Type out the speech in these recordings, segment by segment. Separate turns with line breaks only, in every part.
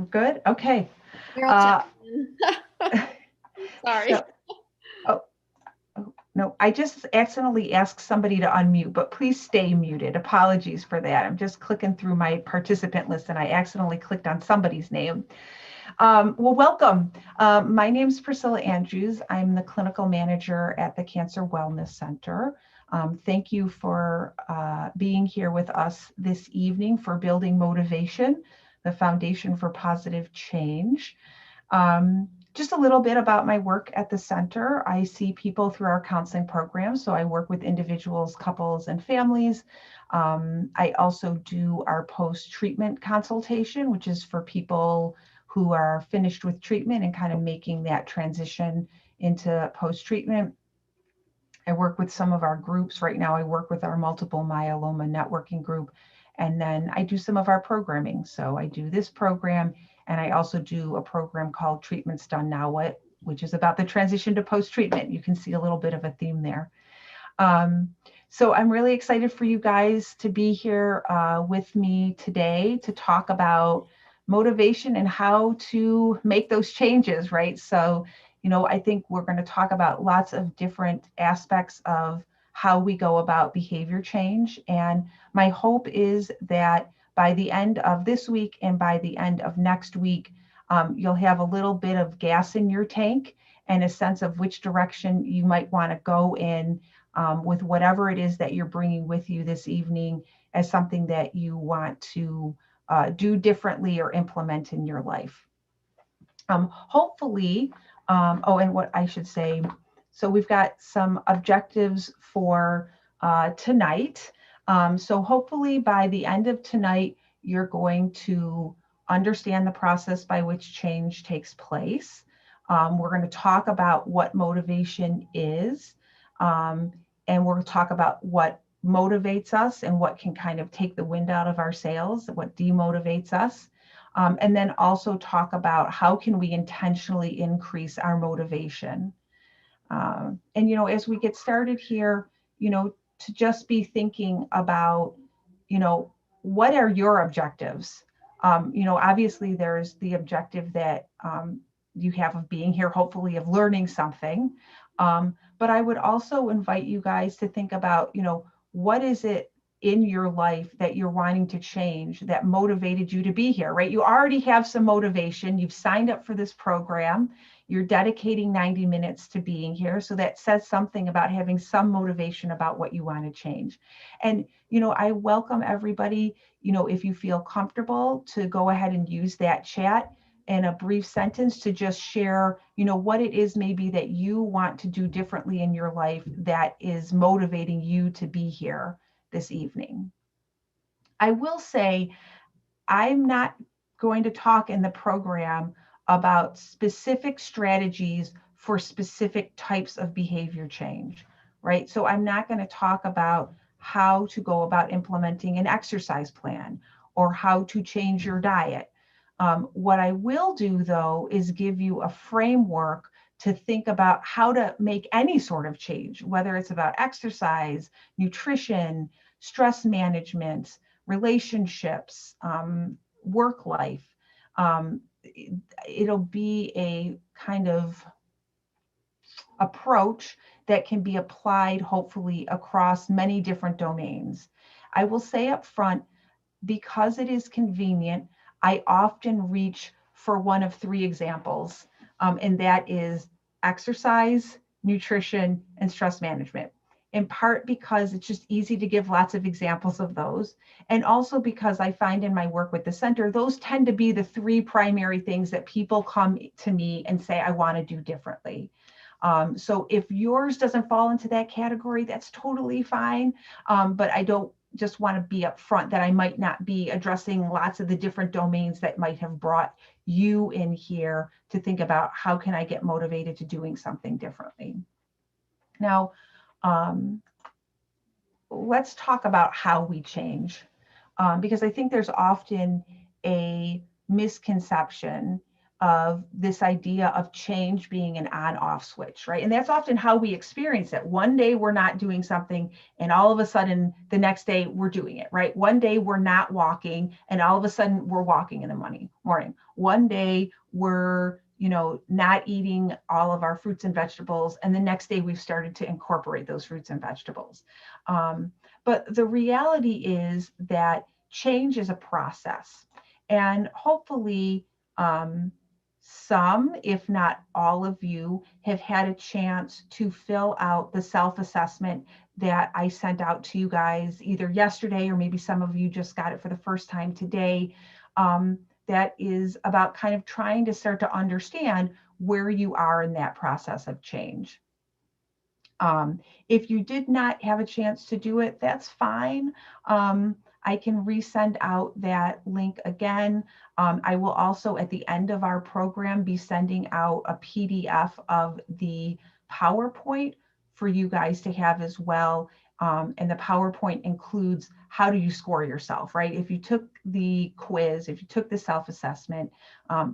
Good. Okay.
Here, I'll check
Uh,
in. Sorry.
so, oh, no, I just accidentally asked somebody to unmute, but please stay muted. Apologies for that. I'm just clicking through my participant list and I accidentally clicked on somebody's name. Well, welcome. My name is Priscilla Andrews. I'm the clinical manager at the Cancer Wellness Center. Thank you for being here with us this evening for Building Motivation, the Foundation for Positive Change. Just a little bit about my work at the center. I see people through our counseling program. So I work with individuals, couples, and families. I also do our post-treatment consultation, which is for people who are finished with treatment and kind of making that transition into post-treatment. I work with some of our groups. Right now, I work with our multiple myeloma networking group. And then I do some of our programming. So I do this program, and I also do a program called Treatments Done Now What, which is about the transition to post-treatment. You can see a little bit of a theme there. Um, so I'm really excited for you guys to be here with me today to talk about motivation and how to make those changes, right? So, I think we're going to talk about lots of different aspects of how we go about behavior change. And my hope is that by the end of this week and by the end of next week, you'll have a little bit of gas in your tank and a sense of which direction you might want to go in with whatever it is that you're bringing with you this evening as something that you want to do differently or implement in your life. Hopefully, and what I should say, so we've got some objectives for tonight. So hopefully by the end of tonight, you're going to understand the process by which change takes place. We're going to talk about what motivation is. Um, and we're going to talk about what motivates us and what can kind of take the wind out of our sails, what demotivates us. And then also talk about how can we intentionally increase our motivation. And, as we get started here, to just be thinking about, what are your objectives? Obviously there's the objective that you have of being here, hopefully of learning something. But I would also invite you guys to think about, what is it in your life that you're wanting to change that motivated you to be here, right? You already have some motivation. You've signed up for this program. You're dedicating 90 minutes to being here. So that says something about having some motivation about what you want to change. And, I welcome everybody, if you feel comfortable to go ahead and use that chat in a brief sentence to just share, what it is maybe that you want to do differently in your life that is motivating you to be here this evening. I will say, I'm not going to talk in the program about specific strategies for specific types of behavior change, right? So I'm not going to talk about how to go about implementing an exercise plan or how to change your diet. What I will do, though, is give you a framework to think about how to make any sort of change, whether it's about exercise, nutrition, stress management, relationships, work life. It'll be a kind of approach that can be applied hopefully across many different domains. I will say up front, because it is convenient, I often reach for one of three examples, and that is exercise, nutrition, and stress management. In part because it's just easy to give lots of examples of those. And also because I find in my work with the center, those tend to be the three primary things that people come to me and say, I want to do differently. So if yours doesn't fall into that category, that's totally fine. But I don't just want to be upfront that I might not be addressing lots of the different domains that might have brought you in here to think about how can I get motivated to doing something differently. Now, let's talk about how we change, because I think there's often a misconception of this idea of change being an on-off switch, right? And that's often how we experience it. One day we're not doing something, and all of a sudden the next day we're doing it, right? One day we're not walking, and all of a sudden we're walking in the morning. One day we're not eating all of our fruits and vegetables, and the next day we've started to incorporate those fruits and vegetables. But the reality is that change is a process, and hopefully some, if not all of you, have had a chance to fill out the self-assessment that I sent out to you guys either yesterday, or maybe some of you just got it for the first time today. That is about kind of trying to start to understand where you are in that process of change. If you did not have a chance to do it, that's fine. I can resend out that link again. I will also, at the end of our program, be sending out a PDF of the PowerPoint for you guys to have as well. And the PowerPoint includes how do you score yourself, right? If you took the quiz, if you took the self-assessment,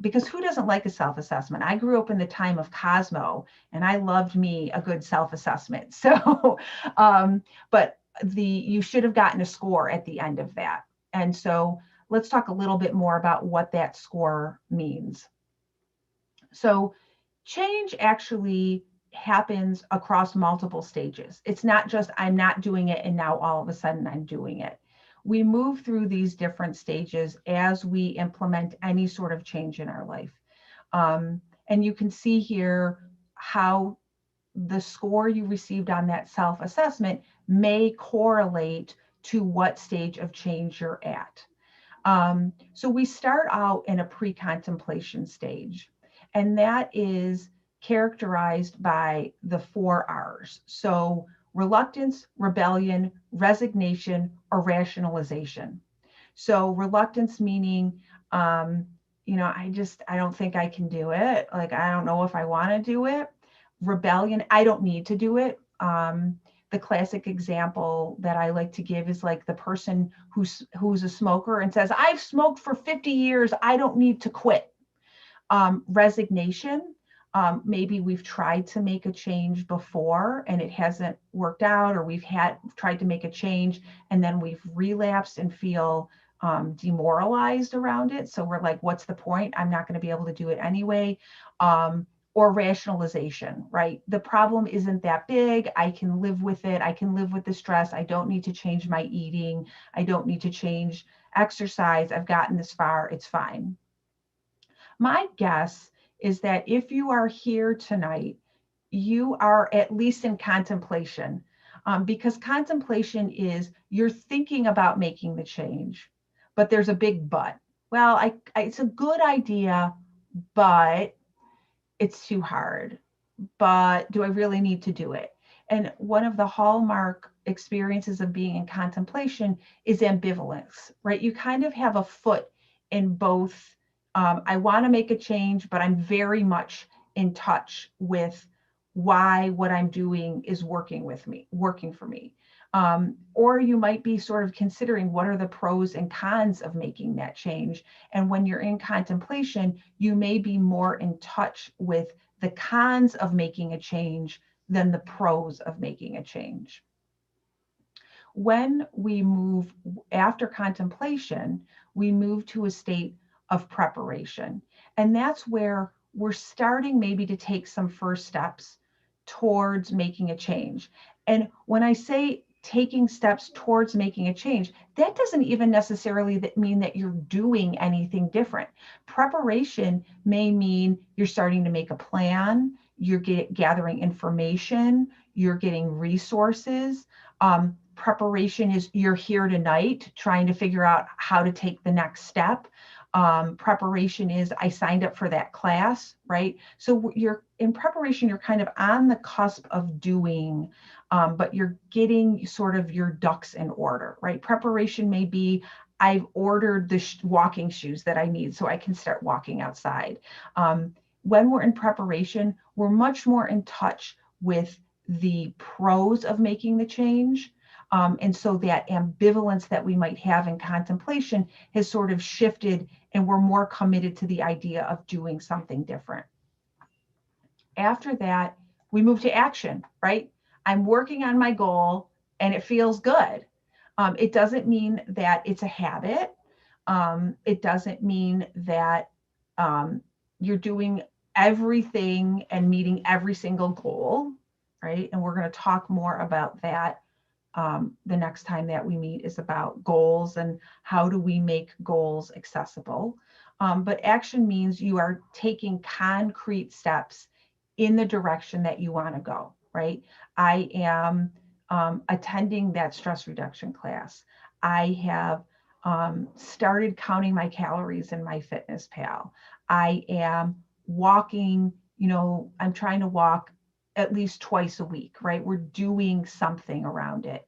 because who doesn't like a self-assessment? I grew up in the time of Cosmo, and I loved me a good self-assessment. So, but you should have gotten a score at the end of that. And so let's talk a little bit more about what that score means. So change actually happens across multiple stages. It's not just I'm not doing it and now all of a sudden I'm doing it. We move through these different stages as we implement any sort of change in our life. And you can see here how the score you received on that self-assessment may correlate to what stage of change you're at. So we start out in a pre-contemplation stage, and that is characterized by the 4 R's. So reluctance, rebellion, resignation, or rationalization. So reluctance meaning, I don't think I can do it. Like, I don't know if I want to do it. Rebellion, I don't need to do it. The classic example that I like to give is like the person who's a smoker and says, I've smoked for 50 years, I don't need to quit. Resignation, maybe we've tried to make a change before and it hasn't worked out, or we've tried to make a change and then we've relapsed and feel demoralized around it. So we're like, what's the point? I'm not going to be able to do it anyway. Or rationalization, right? The problem isn't that big. I can live with it. I can live with the stress. I don't need to change my eating. I don't need to change exercise. I've gotten this far. It's fine. My guess is that if you are here tonight, you are at least in contemplation, because contemplation is you're thinking about making the change, but there's a big but. Well, it's a good idea, but it's too hard. But do I really need to do it? And one of the hallmark experiences of being in contemplation is ambivalence, right? You kind of have a foot in both. I want to make a change, but I'm very much in touch with why what I'm doing is working for me. Or you might be sort of considering what are the pros and cons of making that change. And when you're in contemplation, you may be more in touch with the cons of making a change than the pros of making a change. When we move after contemplation, we move to a state of preparation. And that's where we're starting maybe to take some first steps towards making a change. And when I say taking steps towards making a change, that doesn't even necessarily mean that you're doing anything different. Preparation may mean you're starting to make a plan, you're gathering information, you're getting resources. Preparation is you're here tonight trying to figure out how to take the next step. Preparation is I signed up for that class, right? So you're in preparation, you're kind of on the cusp of doing, but you're getting sort of your ducks in order, right? Preparation may be I've ordered the walking shoes that I need so I can start walking outside. When we're in preparation, we're much more in touch with the pros of making the change. And so that ambivalence that we might have in contemplation has sort of shifted, and we're more committed to the idea of doing something different. After that, we move to action, right? I'm working on my goal and it feels good. It doesn't mean that it's a habit. It doesn't mean that you're doing everything and meeting every single goal, right? And we're going to talk more about that the next time that we meet, is about goals and how do we make goals accessible. But action means you are taking concrete steps in the direction that you want to go, right? I am attending that stress reduction class. I have started counting my calories in MyFitnessPal. I am walking, I'm trying to walk at least twice a week, right? We're doing something around it.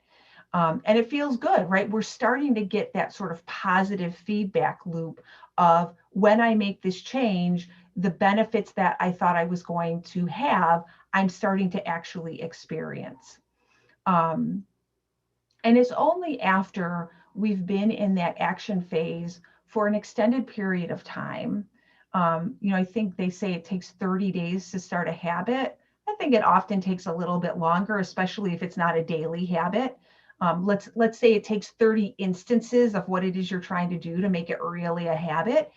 And it feels good, right? We're starting to get that sort of positive feedback loop of when I make this change, the benefits that I thought I was going to have, I'm starting to actually experience. And it's only after we've been in that action phase for an extended period of time. I think they say it takes 30 days to start a habit. I think it often takes a little bit longer, especially if it's not a daily habit. Let's say it takes 30 instances of what it is you're trying to do to make it really a habit.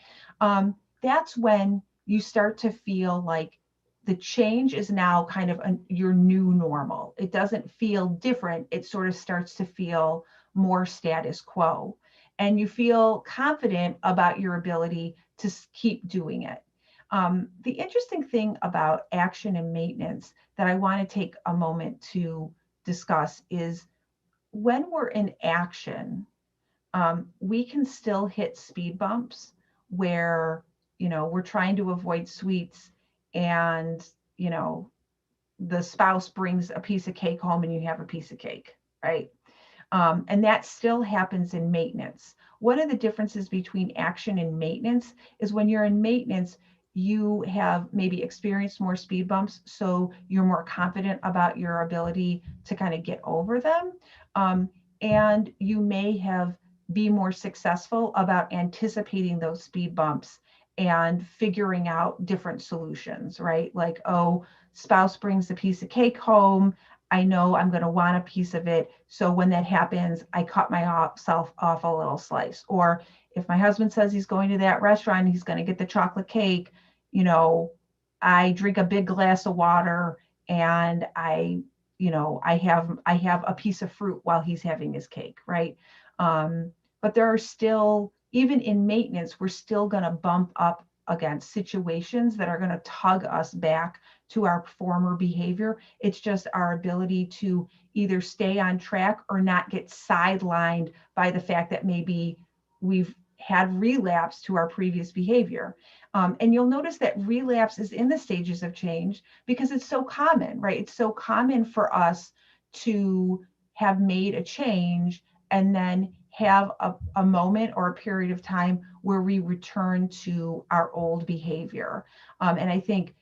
That's when you start to feel like the change is now kind of your new normal. It doesn't feel different. It sort of starts to feel more status quo. And you feel confident about your ability to keep doing it. The interesting thing about action and maintenance that I want to take a moment to discuss is when we're in action, we can still hit speed bumps where, we're trying to avoid sweets and, the spouse brings a piece of cake home and you have a piece of cake, right? And that still happens in maintenance. One of the differences between action and maintenance is when you're in maintenance, you have maybe experienced more speed bumps, so you're more confident about your ability to kind of get over them. And you may have be more successful about anticipating those speed bumps and figuring out different solutions, right? Like, oh, spouse brings a piece of cake home. I know I'm going to want a piece of it. So when that happens, I cut myself off a little slice. Or if my husband says he's going to that restaurant, he's going to get the chocolate cake, I drink a big glass of water and I have a piece of fruit while he's having his cake, right? But there are still, even in maintenance, we're still going to bump up against situations that are going to tug us back to our former behavior. It's just our ability to either stay on track or not get sidelined by the fact that maybe we've had relapse to our previous behavior. And you'll notice that relapse is in the stages of change because it's so common, right? It's so common for us to have made a change and then have a moment or a period of time where we return to our old behavior. And I think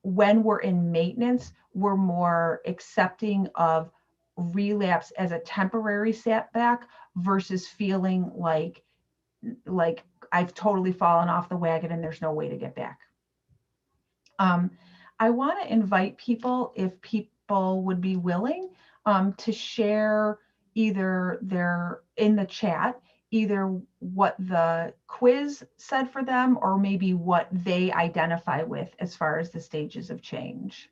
when we're in maintenance, we're more accepting of relapse as a temporary setback versus feeling like I've totally fallen off the wagon and there's no way to get back. I want to invite people, if people would be willing, to share either in the chat, either what the quiz said for them or maybe what they identify with as far as the stages of change.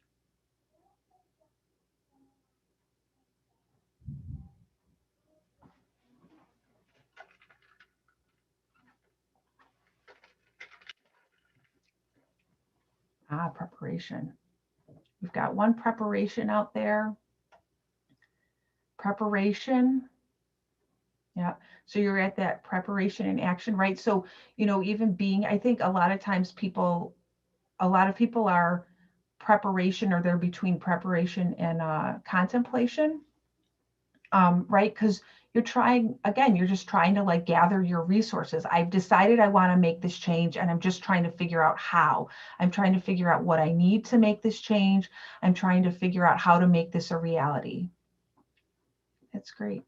Preparation. We've got one preparation out there. Preparation. Yeah. So you're at that preparation and action, right? So, even being, I think a lot of times a lot of people are preparation, or they're between preparation and contemplation, right? Because you're just trying to like gather your resources. I've decided I want to make this change and I'm just trying to figure out how. I'm trying to figure out what I need to make this change. I'm trying to figure out how to make this a reality. That's great.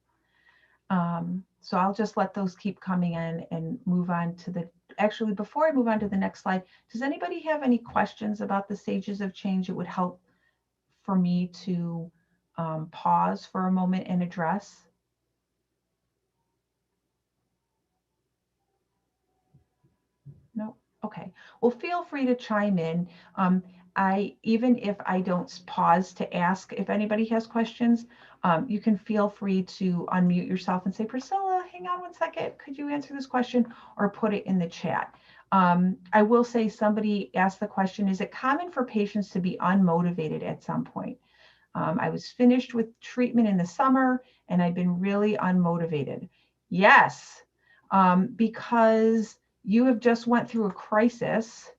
So I'll just let those keep coming in and move on to actually, before I move on to the next slide, does anybody have any questions about the stages of change? It would help for me to pause for a moment and address. No? Okay. Well, feel free to chime in. Even if I don't pause to ask if anybody has questions, you can feel free to unmute yourself and say, Priscilla, hang on one second. Could you answer this question, or put it in the chat? I will say, somebody asked the question, is it common for patients to be unmotivated at some point? I was finished with treatment in the summer and I've been really unmotivated. Yes, because you have just went through a crisis,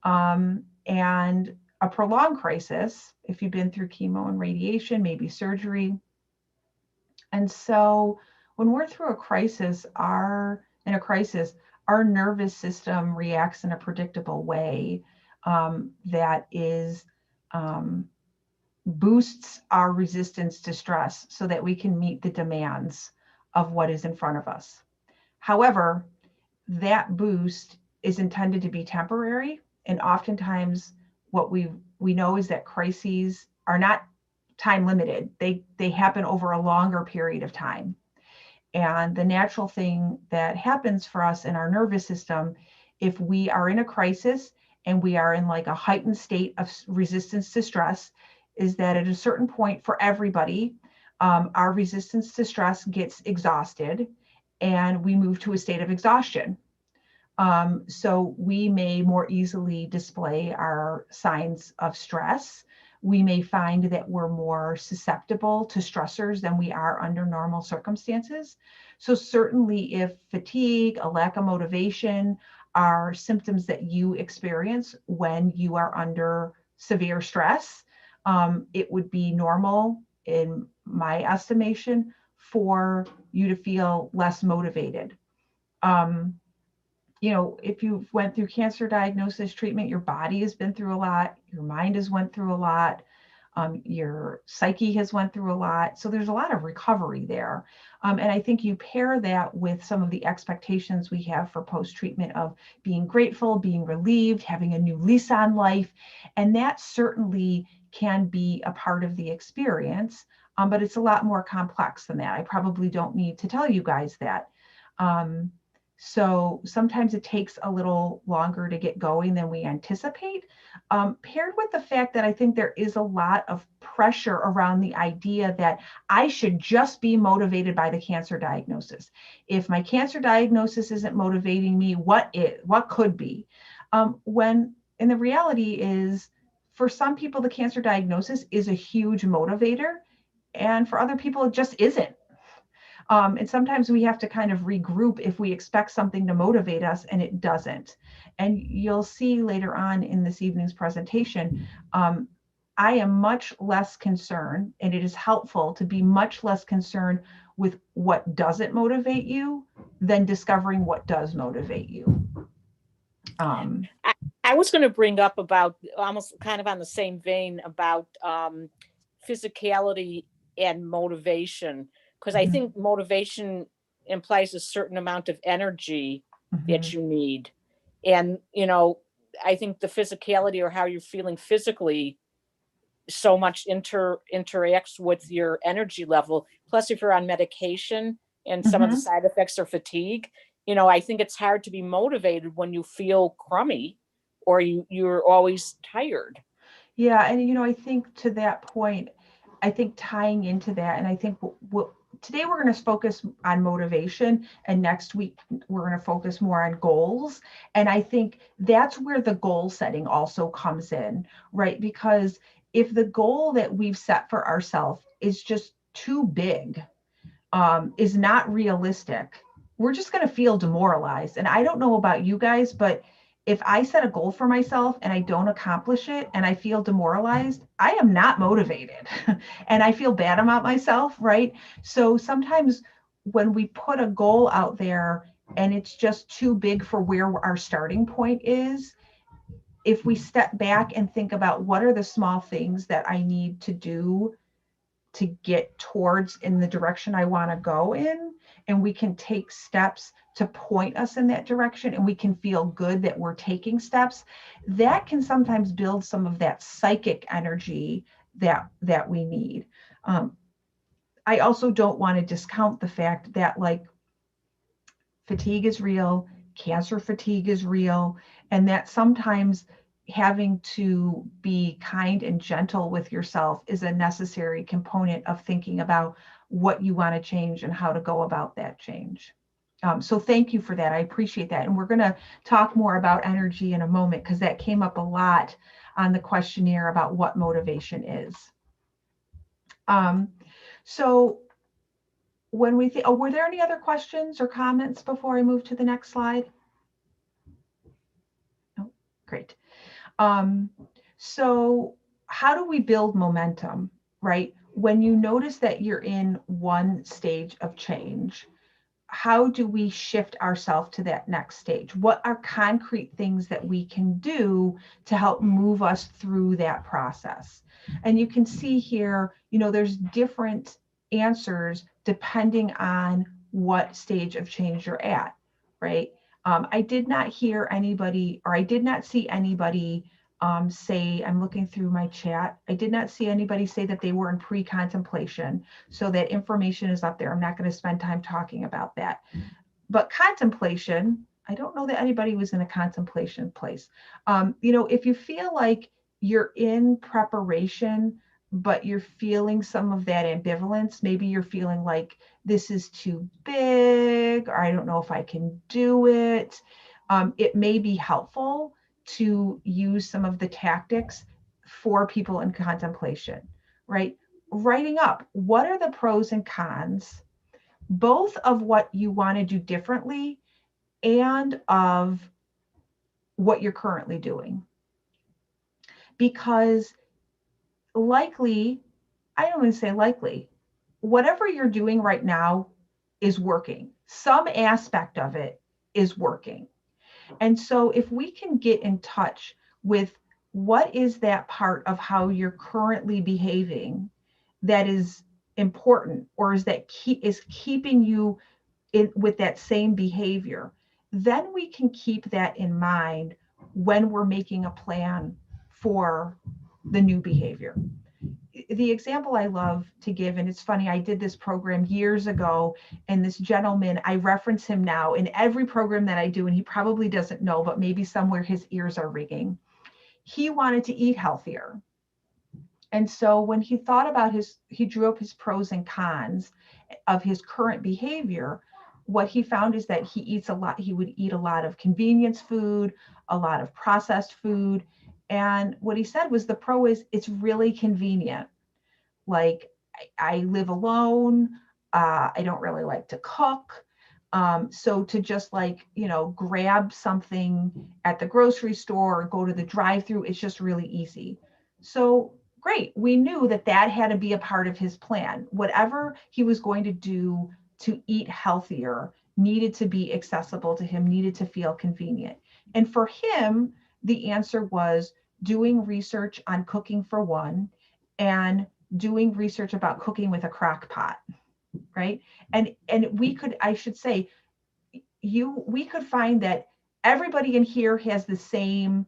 and a prolonged crisis, if you've been through chemo and radiation, maybe surgery. And so when we're through a crisis, our nervous system reacts in a predictable way, that is, boosts our resistance to stress so that we can meet the demands of what is in front of us. However, that boost is intended to be temporary, and oftentimes what we know is that crises are not time limited. They happen over a longer period of time. And the natural thing that happens for us in our nervous system, if we are in a crisis and we are in like a heightened state of resistance to stress, is that at a certain point for everybody, our resistance to stress gets exhausted and we move to a state of exhaustion. So we may more easily display our signs of stress. We may find that we're more susceptible to stressors than we are under normal circumstances. So certainly if fatigue, a lack of motivation are symptoms that you experience when you are under severe stress, it would be normal, in my estimation, for you to feel less motivated. If you went through cancer diagnosis, treatment, your body has been through a lot, your mind has went through a lot, your psyche has went through a lot. So there's a lot of recovery there. And I think you pair that with some of the expectations we have for post-treatment of being grateful, being relieved, having a new lease on life. And that certainly can be a part of the experience, but it's a lot more complex than that. I probably don't need to tell you guys that. So sometimes it takes a little longer to get going than we anticipate, paired with the fact that I think there is a lot of pressure around the idea that I should just be motivated by the cancer diagnosis. If my cancer diagnosis isn't motivating me, what could be? And the reality is, for some people, the cancer diagnosis is a huge motivator, and for other people, it just isn't. And sometimes we have to kind of regroup if we expect something to motivate us and it doesn't. And you'll see later on in this evening's presentation, I am much less concerned, and it is helpful to be much less concerned with what doesn't motivate you than discovering what does motivate you.
I was going to bring up about, almost kind of on the same vein, about physicality and motivation, because I think motivation implies a certain amount of energy that you need. And, I think the physicality, or how you're feeling physically, so much interacts with your energy level. Plus, if you're on medication and some of the side effects are fatigue, I think it's hard to be motivated when you feel crummy or you're always tired.
Yeah. And, I think to that point, I think tying into that, and I think today we're going to focus on motivation, and next week we're going to focus more on goals. And I think that's where the goal setting also comes in, right? Because if the goal that we've set for ourselves is just too big, is not realistic, we're just going to feel demoralized. And I don't know about you guys, but if I set a goal for myself and I don't accomplish it and I feel demoralized, I am not motivated and I feel bad about myself, right? So sometimes when we put a goal out there and it's just too big for where our starting point is, if we step back and think about what are the small things that I need to do to get towards in the direction I want to go in, and we can take steps to point us in that direction, and we can feel good that we're taking steps, that can sometimes build some of that psychic energy that we need. I also don't want to discount the fact that, like, fatigue is real, cancer fatigue is real, and that sometimes having to be kind and gentle with yourself is a necessary component of thinking about what you want to change and how to go about that change. So thank you for that. I appreciate that. And we're going to talk more about energy in a moment, because that came up a lot on the questionnaire about what motivation is. So when we think, were there any other questions or comments before I move to the next slide? No, great. So how do we build momentum, right? When you notice that you're in one stage of change, how do we shift ourselves to that next stage? What are concrete things that we can do to help move us through that process? And you can see here, there's different answers depending on what stage of change you're at, right? I did not hear anybody, or I did not see anybody say, I'm looking through my chat, I did not see anybody say that they were in pre-contemplation. So that information is up there. I'm not going to spend time talking about that. But contemplation, I don't know that anybody was in a contemplation place. If you feel like you're in preparation, but you're feeling some of that ambivalence, maybe you're feeling like this is too big, or I don't know if I can do it. It may be helpful to use some of the tactics for people in contemplation, right? Writing up, what are the pros and cons, both of what you want to do differently and of what you're currently doing. Because likely, I don't want to say likely, whatever you're doing right now is working. Some aspect of it is working. And so if we can get in touch with what is that part of how you're currently behaving that is important, or is keeping you in with that same behavior, then we can keep that in mind when we're making a plan for the new behavior. The example I love to give, and it's funny, I did this program years ago, and this gentleman, I reference him now in every program that I do, and he probably doesn't know, but maybe somewhere his ears are ringing. He wanted to eat healthier. And so when he thought about he drew up his pros and cons of his current behavior, what he found is that he would eat a lot of convenience food, a lot of processed food. And what he said was the pro is it's really convenient. Like, I live alone. I don't really like to cook. So to just grab something at the grocery store or go to the drive-through, it's just really easy. So great. We knew that had to be a part of his plan. Whatever he was going to do to eat healthier needed to be accessible to him, needed to feel convenient. And for him, the answer was doing research on cooking for one, and doing research about cooking with a crock pot, right? And we could find that everybody in here has the same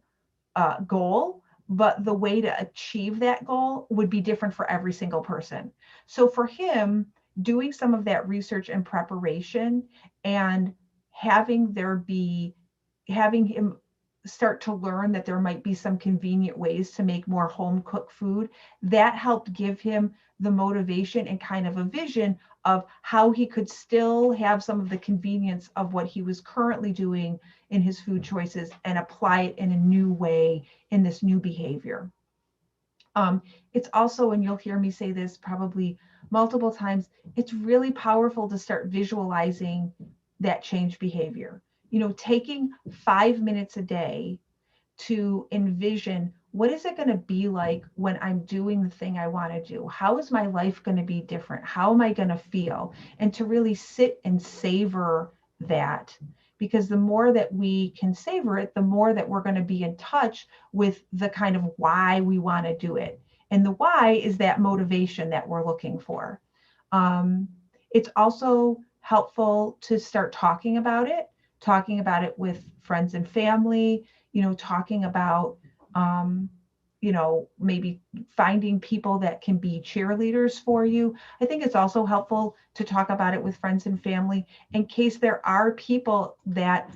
goal, but the way to achieve that goal would be different for every single person. So for him, doing some of that research and preparation, and having him start to learn that there might be some convenient ways to make more home cooked food, that helped give him the motivation and kind of a vision of how he could still have some of the convenience of what he was currently doing in his food choices and apply it in a new way in this new behavior. It's also, and you'll hear me say this probably multiple times, it's really powerful to start visualizing that change behavior. Taking 5 minutes a day to envision, what is it going to be like when I'm doing the thing I want to do? How is my life going to be different? How am I going to feel? And to really sit and savor that, because the more that we can savor it, the more that we're going to be in touch with the kind of why we want to do it. And the why is that motivation that we're looking for. It's also helpful to start talking about it with friends and family, talking about, maybe finding people that can be cheerleaders for you. I think it's also helpful to talk about it with friends and family in case there are people that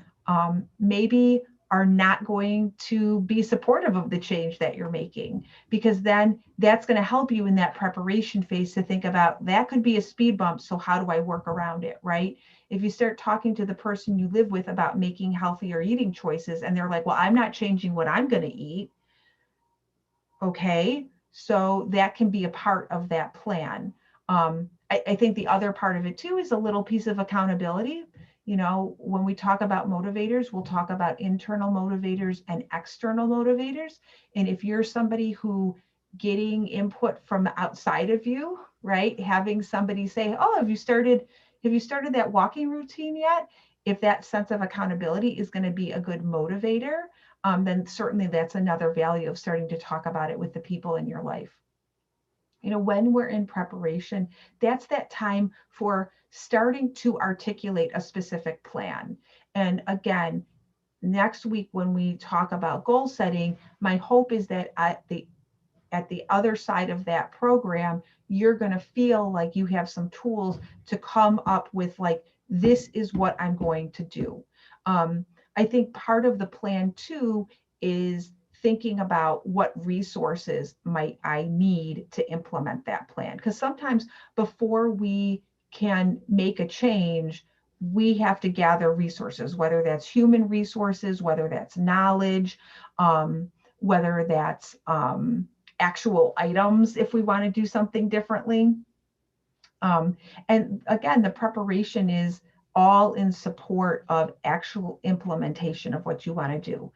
maybe are not going to be supportive of the change that you're making, because then that's going to help you in that preparation phase to think about that could be a speed bump. So how do I work around it, right? If you start talking to the person you live with about making healthier eating choices and they're like, well, I'm not changing what I'm going to eat. Okay, so that can be a part of that plan. I think the other part of it too is a little piece of accountability. When we talk about motivators, we'll talk about internal motivators and external motivators. And if you're somebody who getting input from outside of you, right? Having somebody say, oh, have you started that walking routine yet? If that sense of accountability is going to be a good motivator, then certainly that's another value of starting to talk about it with the people in your life. When we're in preparation, that's that time for starting to articulate a specific plan. And again, next week when we talk about goal setting, my hope is that at the other side of that program, you're going to feel like you have some tools to come up with, like, this is what I'm going to do. I think part of the plan too is thinking about what resources might I need to implement that plan. Because sometimes before we can make a change, we have to gather resources, whether that's human resources, whether that's knowledge, whether that's actual items if we want to do something differently. And again, the preparation is all in support of actual implementation of what you want to do.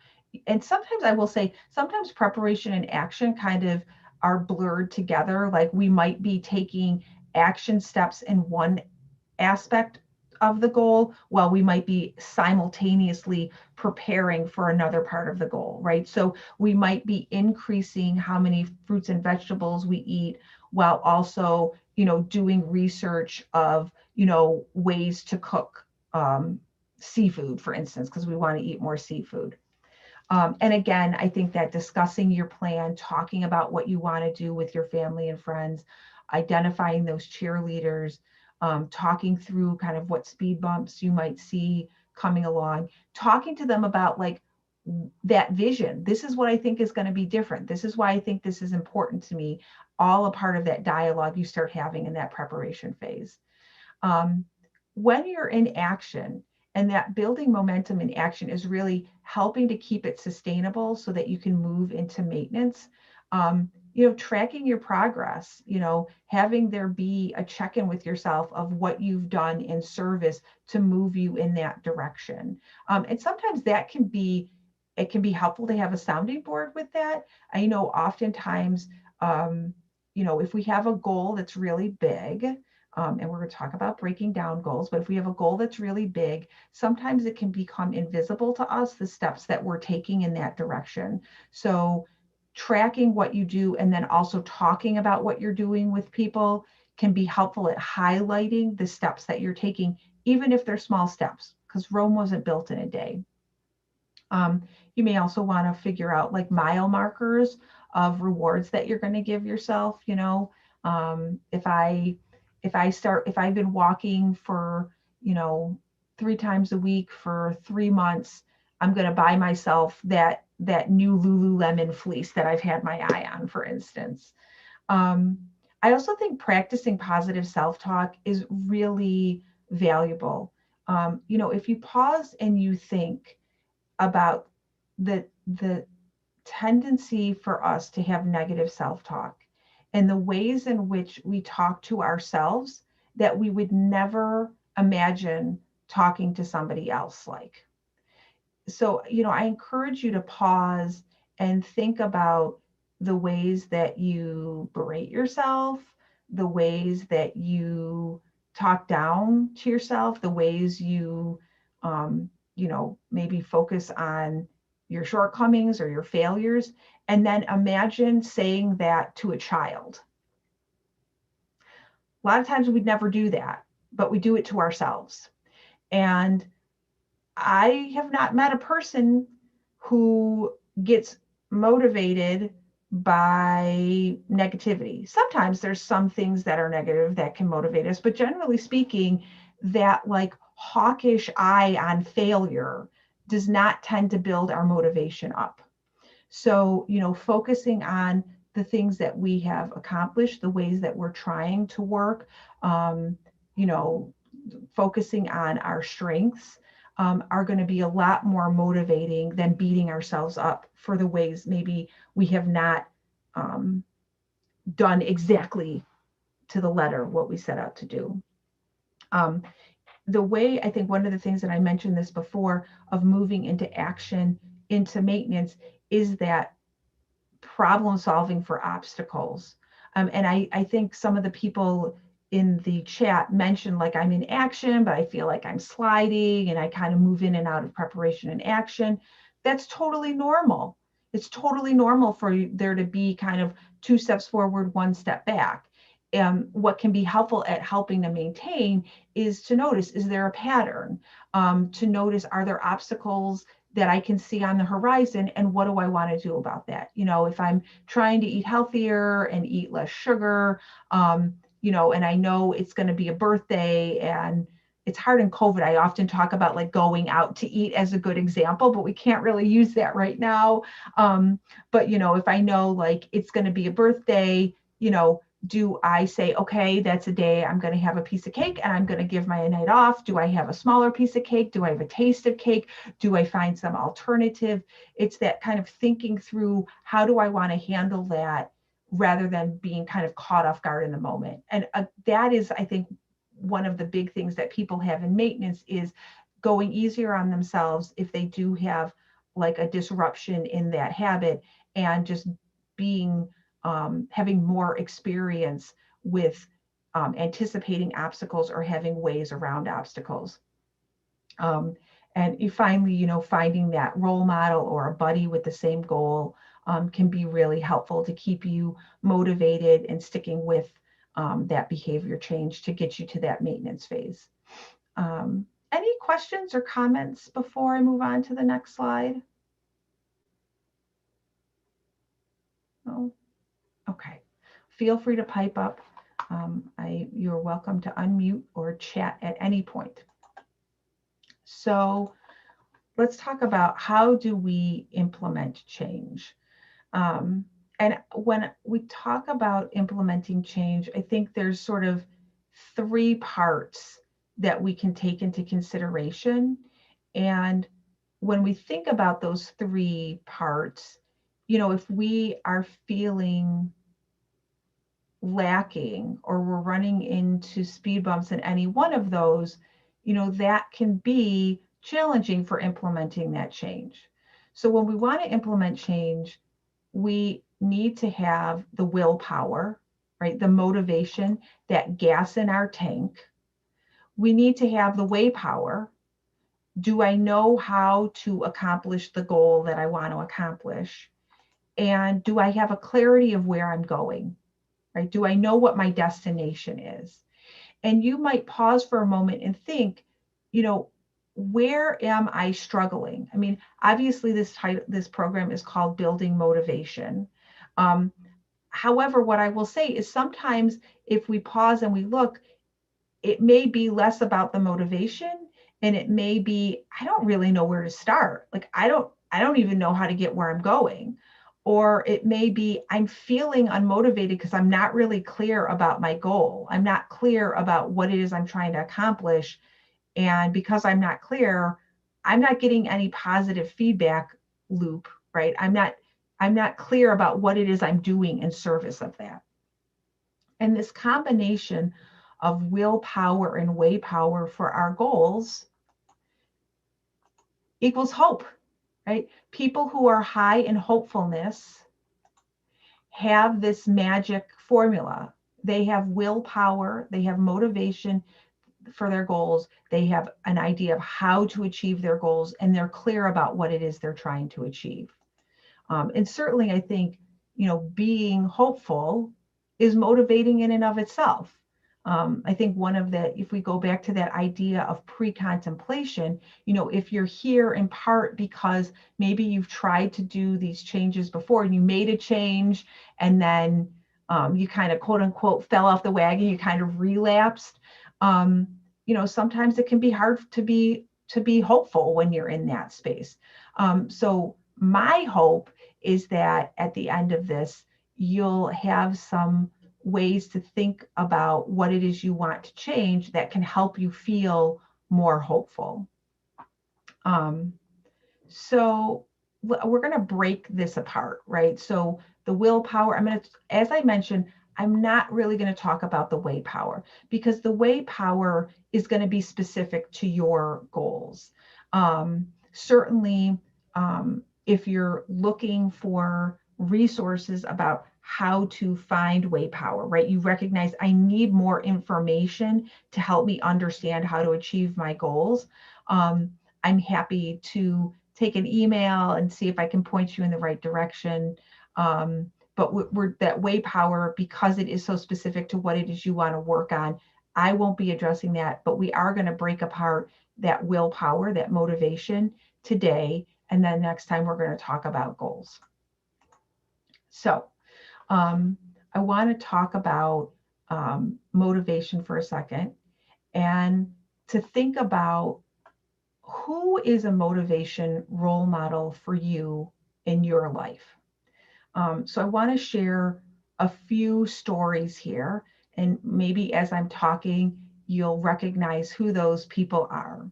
And sometimes I will say, sometimes preparation and action kind of are blurred together. Like we might be taking action steps in one aspect of the goal while we might be simultaneously preparing for another part of the goal, right? So we might be increasing how many fruits and vegetables we eat while also, doing research of, ways to cook seafood, for instance, because we want to eat more seafood. And again, I think that discussing your plan, talking about what you want to do with your family and friends, identifying those cheerleaders, talking through kind of what speed bumps you might see coming along, talking to them about like that vision. This is what I think is going to be different. This is why I think this is important to me. All a part of that dialogue you start having in that preparation phase. When you're in action, and that building momentum in action is really helping to keep it sustainable so that you can move into maintenance. Tracking your progress, having there be a check-in with yourself of what you've done in service to move you in that direction. And sometimes it can be helpful to have a sounding board with that. I know oftentimes, if we have a goal that's really big, and we're going to talk about breaking down goals, but if we have a goal that's really big, sometimes it can become invisible to us, the steps that we're taking in that direction. So tracking what you do and then also talking about what you're doing with people can be helpful at highlighting the steps that you're taking, even if they're small steps, because Rome wasn't built in a day. You may also want to figure out like mile markers of rewards that you're going to give yourself. If I've been walking for, 3 times a week for 3 months, I'm going to buy myself that new Lululemon fleece that I've had my eye on, for instance. I also think practicing positive self-talk is really valuable. If you pause and you think about the tendency for us to have negative self-talk and the ways in which we talk to ourselves that we would never imagine talking to somebody else like. So, I encourage you to pause and think about the ways that you berate yourself, the ways that you talk down to yourself, the ways you, maybe focus on your shortcomings or your failures, And then imagine saying that to a child. A lot of times we'd never do that, but we do it to ourselves. And I have not met a person who gets motivated by negativity. Sometimes there's some things that are negative that can motivate us, but generally speaking, that like hawkish eye on failure does not tend to build our motivation up. So, focusing on the things that we have accomplished, the ways that we're trying to work, you know, focusing on our strengths are going to be a lot more motivating than beating ourselves up for the ways maybe we have not done exactly to the letter what we set out to do. The way, I think one of the things that I mentioned this before of moving into action, into maintenance, is that problem solving for obstacles. And I think some of the people in the chat mentioned like I'm in action, but I feel like I'm sliding and I kind of move in and out of preparation and action. That's totally normal. It's totally normal for there to be kind of 2 steps forward, 1 step back. What can be helpful at helping to maintain is to notice, is there a pattern? To notice, are there obstacles that I can see on the horizon, and what do I want to do about that? If I'm trying to eat healthier and eat less sugar, and I know it's going to be a birthday, and it's hard in COVID. I often talk about like going out to eat as a good example, but we can't really use that right now. But if I know like it's going to be a birthday, do I say, okay, that's a day I'm going to have a piece of cake and I'm going to give my night off? Do I have a smaller piece of cake? Do I have a taste of cake? Do I find some alternative? It's that kind of thinking through, how do I want to handle that, rather than being kind of caught off guard in the moment. And that is, I think, one of the big things that people have in maintenance, is going easier on themselves if they do have like a disruption in that habit, and just being having more experience with anticipating obstacles or having ways around obstacles. And you finally, finding that role model or a buddy with the same goal can be really helpful to keep you motivated and sticking with that behavior change to get you to that maintenance phase. Any questions or comments before I move on to the next slide? No? Okay. Feel free to pipe up. You're welcome to unmute or chat at any point. So let's talk about, how do we implement change? And when we talk about implementing change, I think there's sort of 3 parts that we can take into consideration. And when we think about those 3 parts, if we are feeling lacking or we're running into speed bumps in any one of those, that can be challenging for implementing that change. So when we want to implement change, we need to have the willpower, right? The motivation, that gas in our tank. We need to have the way power. Do I know how to accomplish the goal that I want to accomplish? And do I have a clarity of where I'm going? Right? Do I know what my destination is? And you might pause for a moment and think, where am I struggling? I mean, obviously this program is called Building Motivation. However, what I will say is, sometimes if we pause and we look, it may be less about the motivation, and it may be, I don't really know where to start. Like, I don't even know how to get where I'm going. Or it may be, I'm feeling unmotivated because I'm not really clear about my goal. I'm not clear about what it is I'm trying to accomplish. And because I'm not clear, I'm not getting any positive feedback loop, right? I'm not clear about what it is I'm doing in service of that. And this combination of willpower and way power for our goals equals hope. Right? People who are high in hopefulness have this magic formula. They have willpower, they have motivation for their goals, they have an idea of how to achieve their goals, and they're clear about what it is they're trying to achieve. And certainly I think, being hopeful is motivating in and of itself. I think if we go back to that idea of pre-contemplation, if you're here in part because maybe you've tried to do these changes before and you made a change and then you kind of quote unquote fell off the wagon, you kind of relapsed. Sometimes it can be hard to be hopeful when you're in that space. So my hope is that at the end of this, you'll have some ways to think about what it is you want to change that can help you feel more hopeful. So we're going to break this apart, right? So the willpower, as I mentioned, I'm not really going to talk about the way power because the way power is going to be specific to your goals. Certainly, if you're looking for resources about how to find way power, right? You recognize I need more information to help me understand how to achieve my goals. I'm happy to take an email and see if I can point you in the right direction. But we're that way power, because it is so specific to what it is you want to work on, I won't be addressing that, but we are going to break apart that willpower, that motivation today. And then next time we're going to talk about goals. So I want to talk about motivation for a second and to think about who is a motivation role model for you in your life. So I want to share a few stories here, and maybe as I'm talking, you'll recognize who those people are.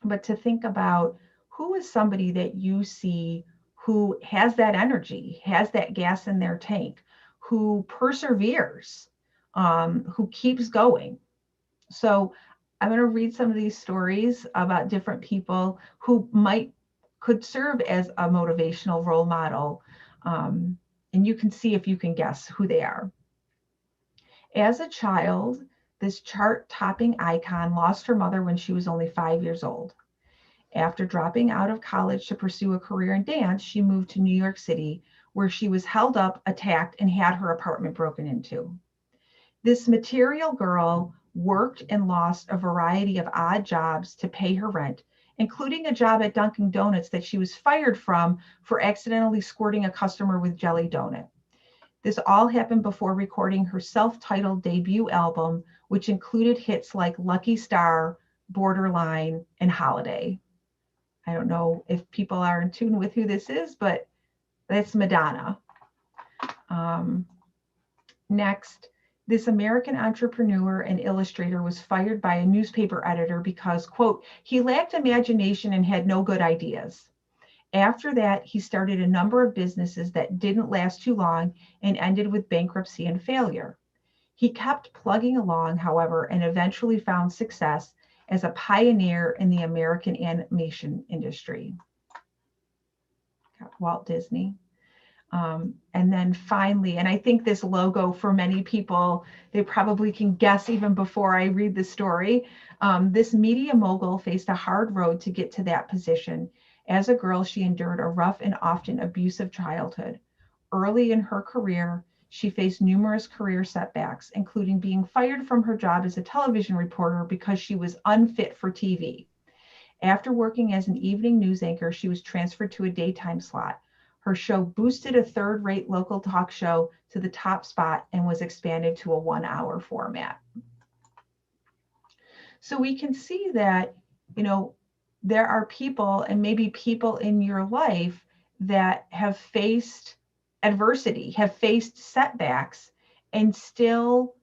But to think about who is somebody that you see who has that energy, has that gas in their tank, who perseveres, who keeps going. So I'm going to read some of these stories about different people who could serve as a motivational role model. And you can see if you can guess who they are. As a child, this chart-topping icon lost her mother when she was only 5 years old. After dropping out of college to pursue a career in dance, she moved to New York City, where she was held up, attacked, and had her apartment broken into. This material girl worked and lost a variety of odd jobs to pay her rent, including a job at Dunkin' Donuts that she was fired from for accidentally squirting a customer with jelly donut. This all happened before recording her self-titled debut album, which included hits like Lucky Star, Borderline, and Holiday. I don't know if people are in tune with who this is, but that's Madonna. Next, this American entrepreneur and illustrator was fired by a newspaper editor because, quote, he lacked imagination and had no good ideas. After that, he started a number of businesses that didn't last too long and ended with bankruptcy and failure. He kept plugging along, however, and eventually found success as a pioneer in the American animation industry. Got Walt Disney. And then finally, and I think this logo for many people, they probably can guess even before I read the story, this media mogul faced a hard road to get to that position. As a girl, she endured a rough and often abusive childhood. Early in her career, she faced numerous career setbacks, including being fired from her job as a television reporter because she was unfit for TV. After working as an evening news anchor, she was transferred to a daytime slot. Her show boosted a third-rate local talk show to the top spot and was expanded to a 1-hour format. So we can see that, there are people, and maybe people in your life, that have faced adversity, have faced setbacks, and still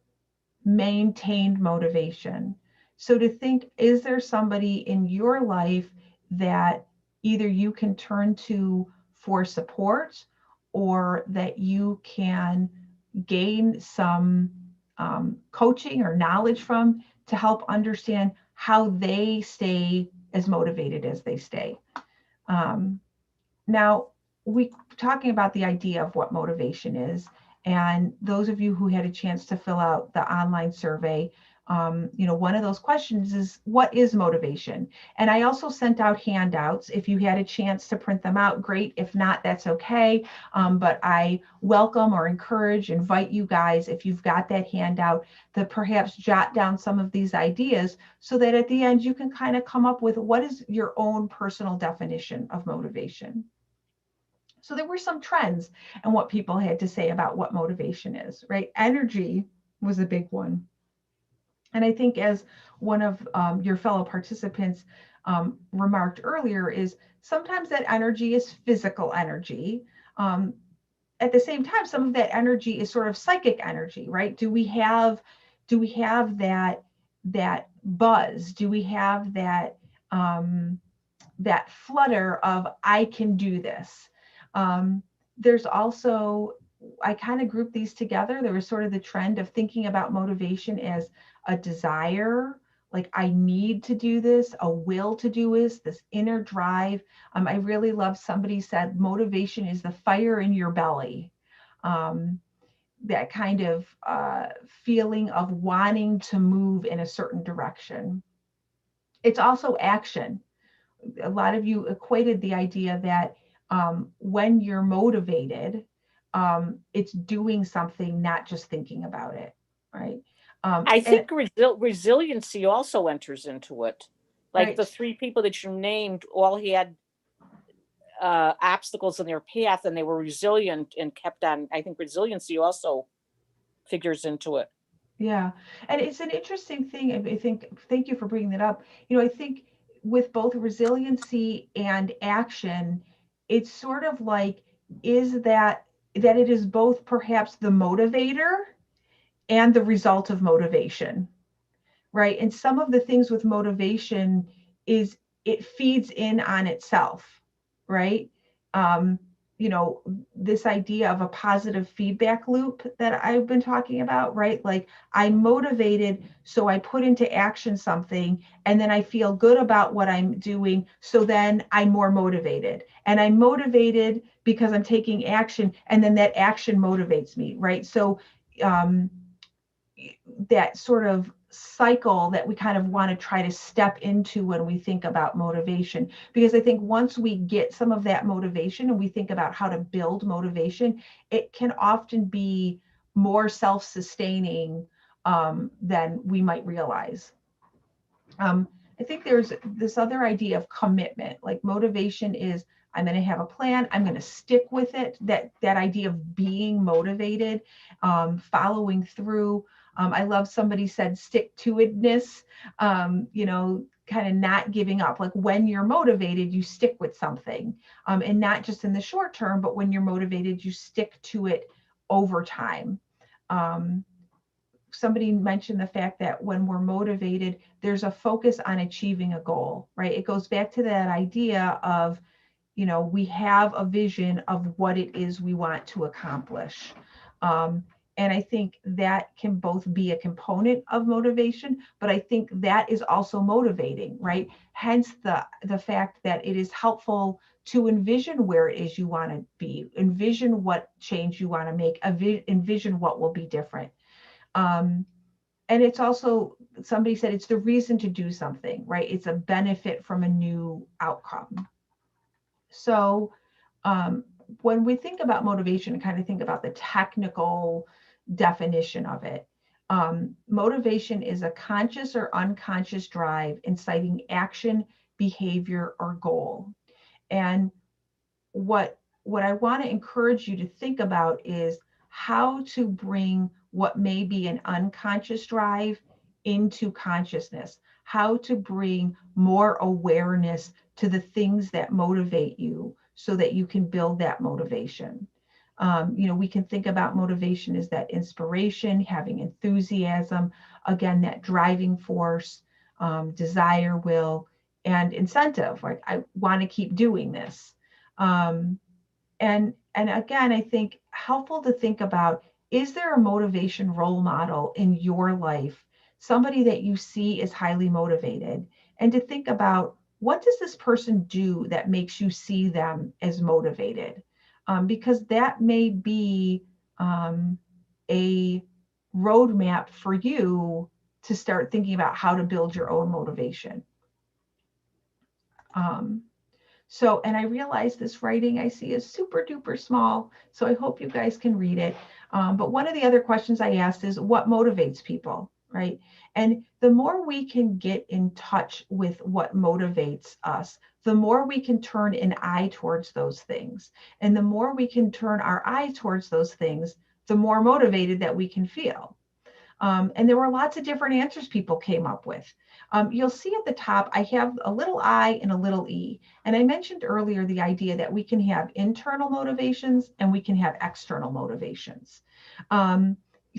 maintained motivation. So to think, is there somebody in your life that either you can turn to for support, or that you can gain some coaching or knowledge from to help understand how they stay as motivated as they stay? Now, we talking about the idea of what motivation is, and those of you who had a chance to fill out the online survey, One of those questions is, what is motivation? And I also sent out handouts. If you had a chance to print them out, great. If not, that's okay. But I welcome or encourage, invite you guys, if you've got that handout, to perhaps jot down some of these ideas so that at the end you can kind of come up with what is your own personal definition of motivation. So there were some trends and what people had to say about what motivation is, right? Energy was a big one. And I think, as one of your fellow participants remarked earlier, is sometimes that energy is physical energy. At the same time, some of that energy is sort of psychic energy, right? Do we have that buzz? Do we have that flutter of, I can do this? There's also, I kind of group these together. There was sort of the trend of thinking about motivation as a desire, like I need to do this, a will to do this inner drive. I really love, somebody said motivation is the fire in your belly. That kind of feeling of wanting to move in a certain direction. It's also action. A lot of you equated the idea that when you're motivated, it's doing something, not just thinking about it, right?
I think resiliency also enters into it. Like
right.
The three people that you named all had obstacles in their path, and they were resilient and kept on. I think resiliency also figures into it.
Yeah, and it's an interesting thing. I think, thank you for bringing that up. I think with both resiliency and action, it's sort of like, is that it is both perhaps the motivator and the result of motivation, right? And some of the things with motivation is it feeds in on itself, right? This idea of a positive feedback loop that I've been talking about, right? Like, I'm motivated, so I put into action something, and then I feel good about what I'm doing. So then I'm more motivated, and I'm motivated because I'm taking action, and then that action motivates me, right? So that sort of cycle that we kind of want to try to step into when we think about motivation. Because I think once we get some of that motivation and we think about how to build motivation, it can often be more self-sustaining than we might realize. I think there's this other idea of commitment. Like, motivation is, I'm going to have a plan, I'm going to stick with it. That idea of being motivated, following through. I love, somebody said stick-to-itness, kind of not giving up. Like, when you're motivated, you stick with something, and not just in the short term, but when you're motivated, you stick to it over time. Somebody mentioned the fact that when we're motivated, there's a focus on achieving a goal, right? It goes back to that idea of, we have a vision of what it is we want to accomplish. And I think that can both be a component of motivation, but I think that is also motivating, right? Hence the fact that it is helpful to envision where it is you want to be, envision what change you want to make, envision what will be different. And it's also, somebody said, it's the reason to do something, right? It's a benefit from a new outcome. So when we think about motivation, kind of think about the technical definition of it. Motivation is a conscious or unconscious drive inciting action, behavior, or goal. And what I want to encourage you to think about is how to bring what may be an unconscious drive into consciousness, how to bring more awareness to the things that motivate you so that you can build that motivation. We can think about motivation as that inspiration, having enthusiasm, again, that driving force, desire, will, and incentive. Like, I want to keep doing this. And again, I think helpful to think about, is there a motivation role model in your life, somebody that you see is highly motivated, and to think about, what does this person do that makes you see them as motivated? Because that may be a roadmap for you to start thinking about how to build your own motivation. So, and I realize this writing I see is super duper small, so I hope you guys can read it. But one of the other questions I asked is what motivates people, right? And the more we can get in touch with what motivates us, the more we can turn an eye towards those things. And the more we can turn our eye towards those things, the more motivated that we can feel. And there were lots of different answers people came up with. You'll see at the top, I have a little I and a little e. And I mentioned earlier the idea that we can have internal motivations and we can have external motivations.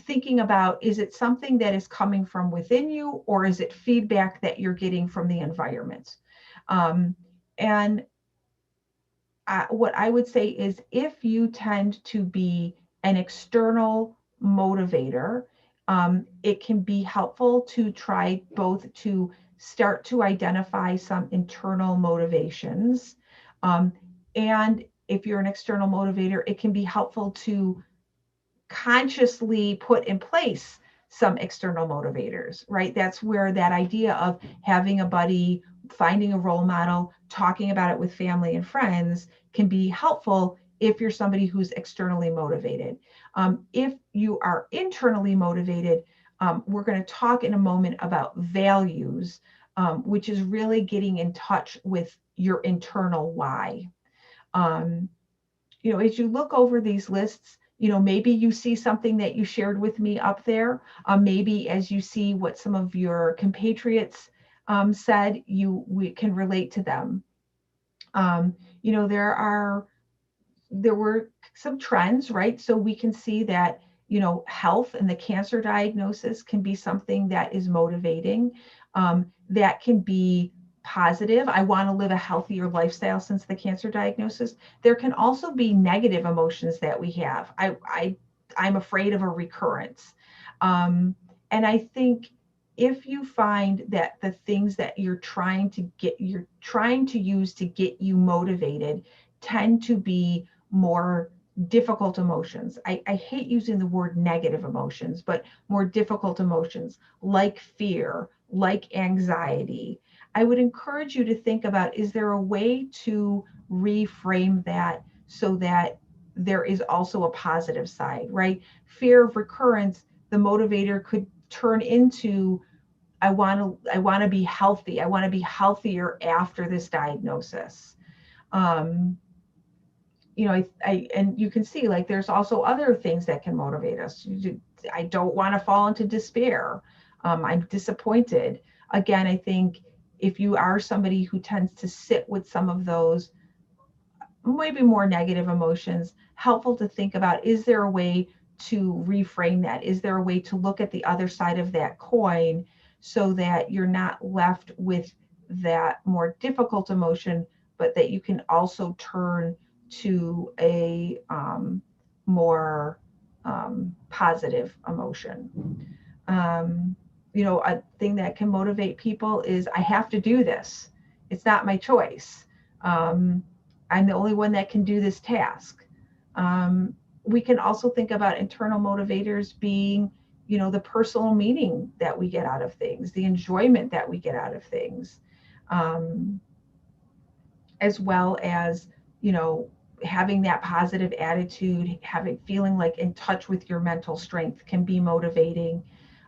Thinking about, is it something that is coming from within you, or is it feedback that you're getting from the environment? And what I would say is, if you tend to be an external motivator, it can be helpful to try both to start to identify some internal motivations. And if you're an external motivator, it can be helpful to consciously put in place some external motivators, right? That's where that idea of having a buddy, finding a role model, talking about it with family and friends can be helpful if you're somebody who's externally motivated. If you are internally motivated, we're going to talk in a moment about values, which is really getting in touch with your internal why. As you look over these lists, maybe you see something that you shared with me up there. Maybe as you see what some of your compatriots said, we can relate to them. There were some trends, right? So we can see that, health and the cancer diagnosis can be something that is motivating. That can be positive. I want to live a healthier lifestyle since the cancer diagnosis. There can also be negative emotions that we have. I'm afraid of a recurrence. And I think if you find that the things that you're trying to use to get you motivated tend to be more difficult emotions. I hate using the word negative emotions, but more difficult emotions like fear, like anxiety. I would encourage you to think about, is there a way to reframe that so that there is also a positive side, right? Fear of recurrence, the motivator could turn into, I want to be healthy. I want to be healthier after this diagnosis. And you can see, like, there's also other things that can motivate us. I don't want to fall into despair. I'm disappointed. Again, I think if you are somebody who tends to sit with some of those maybe more negative emotions, helpful to think about, is there a way to reframe that? Is there a way to look at the other side of that coin so that you're not left with that more difficult emotion, but that you can also turn to a more positive emotion? A thing that can motivate people is, I have to do this. It's not my choice. I'm the only one that can do this task. We can also think about internal motivators being, the personal meaning that we get out of things, the enjoyment that we get out of things, as well as, having that positive attitude, feeling like in touch with your mental strength can be motivating.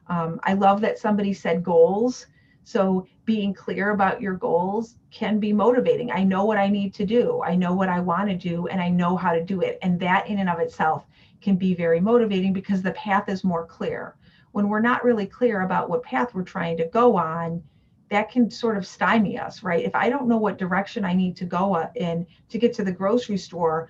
I love that somebody said goals. So being clear about your goals can be motivating. I know what I need to do. I know what I want to do, and I know how to do it. And that in and of itself can be very motivating because the path is more clear. When we're not really clear about what path we're trying to go on, that can sort of stymie us, right? If I don't know what direction I need to go in to get to the grocery store,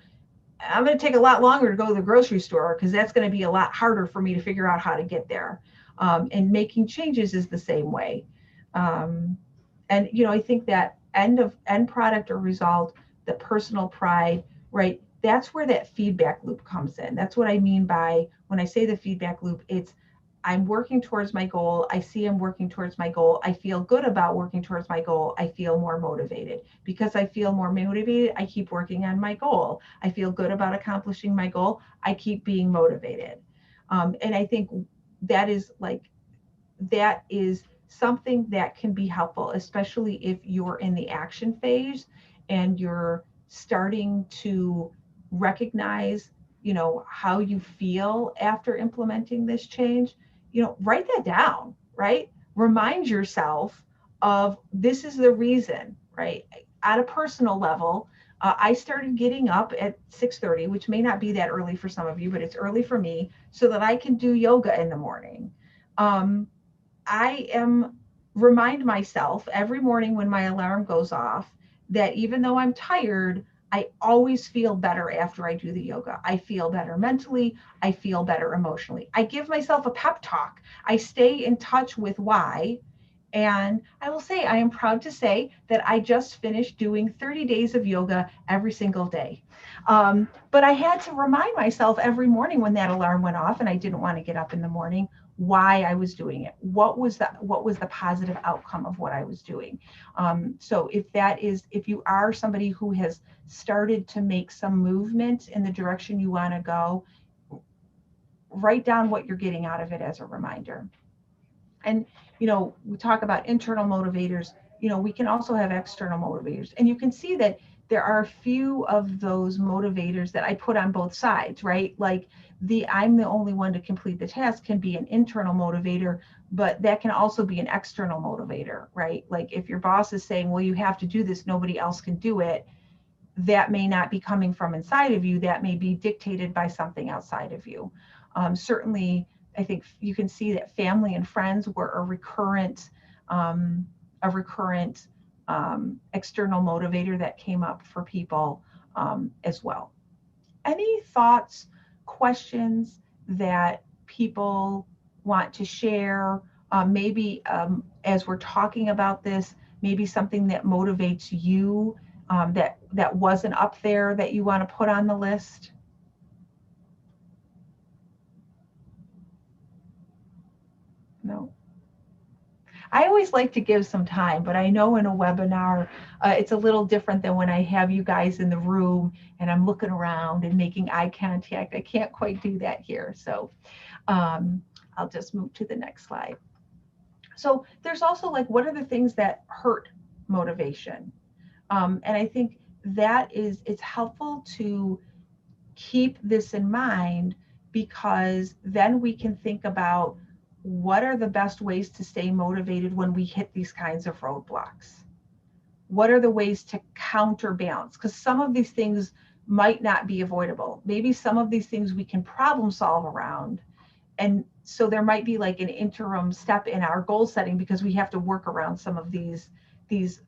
I'm going to take a lot longer to go to the grocery store because that's going to be a lot harder for me to figure out how to get there. And making changes is the same way. And I think that end product or result, the personal pride, right? That's where that feedback loop comes in. That's what I mean by when I say the feedback loop. It's, I'm working towards my goal. I see I'm working towards my goal. I feel good about working towards my goal. I feel more motivated. Because I feel more motivated, I keep working on my goal. I feel good about accomplishing my goal. I keep being motivated. And I think that is like that is something that can be helpful, especially if you're in the action phase and you're starting to recognize, how you feel after implementing this change. Write that down, right? Remind yourself of this is the reason, right? At a personal level, I started getting up at 6:30, which may not be that early for some of you, but it's early for me, so that I can do yoga in the morning. I am remind myself every morning when my alarm goes off that even though I'm tired, I always feel better after I do the yoga. I feel better mentally. I feel better emotionally. I give myself a pep talk. I stay in touch with why. And I will say, I am proud to say that I just finished doing 30 days of yoga every single day. But I had to remind myself every morning when that alarm went off and I didn't want to get up in the morning, why I was doing it. What was the positive outcome of what I was doing? So if you are somebody who has started to make some movement in the direction you want to go, write down what you're getting out of it as a reminder. And, we talk about internal motivators, we can also have external motivators. And you can see that there are a few of those motivators that I put on both sides, right? Like I'm the only one to complete the task can be an internal motivator, but that can also be an external motivator, right? Like if your boss is saying, well, you have to do this, nobody else can do it, that may not be coming from inside of you. That may be dictated by something outside of you. Certainly, I think you can see that family and friends were a recurrent external motivator that came up for people as well. Any thoughts, questions that people want to share? Maybe as we're talking about this, maybe something that motivates you that wasn't up there that you want to put on the list? No. I always like to give some time, but I know in a webinar, it's a little different than when I have you guys in the room and I'm looking around and making eye contact. I can't quite do that here. So I'll just move to the next slide. So there's also like, what are the things that hurt motivation? And I think it's helpful to keep this in mind, because then we can think about what are the best ways to stay motivated when we hit these kinds of roadblocks. What are the ways to counterbalance? Because some of these things might not be avoidable. Maybe some of these things we can problem solve around. And so there might be like an interim step in our goal setting because we have to work around some of these things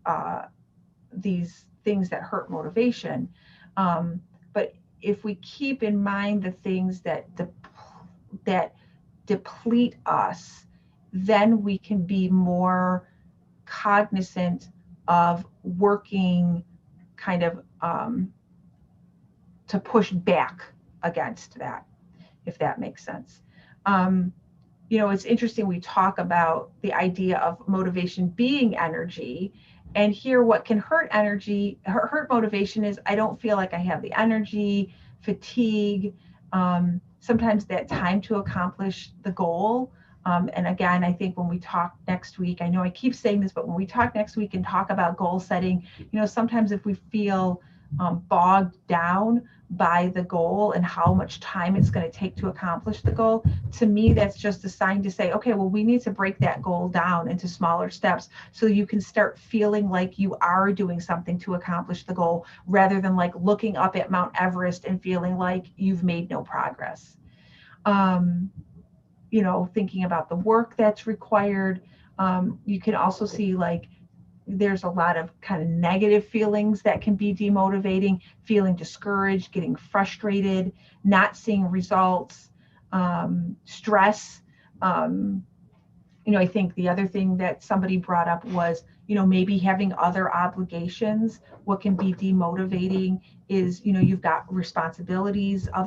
that hurt motivation. But if we keep in mind the things that deplete us, then we can be more cognizant of working kind of to push back against that, if that makes sense. It's interesting, we talk about the idea of motivation being energy. And here, what can hurt motivation is I don't feel like I have the energy, fatigue, sometimes that time to accomplish the goal. And again, I think when we talk next week, I know I keep saying this, but when we talk next week and talk about goal setting, sometimes if we feel bogged down by the goal and how much time it's going to take to accomplish the goal, to me, that's just a sign to say, okay, well, we need to break that goal down into smaller steps so you can start feeling like you are doing something to accomplish the goal, rather than like looking up at Mount Everest and feeling like you've made no progress. Thinking about the work that's required. You can also see like there's a lot of kind of negative feelings that can be demotivating, feeling discouraged, getting frustrated, not seeing results, stress. I think the other thing that somebody brought up was, maybe having other obligations. What can be demotivating is, you've got other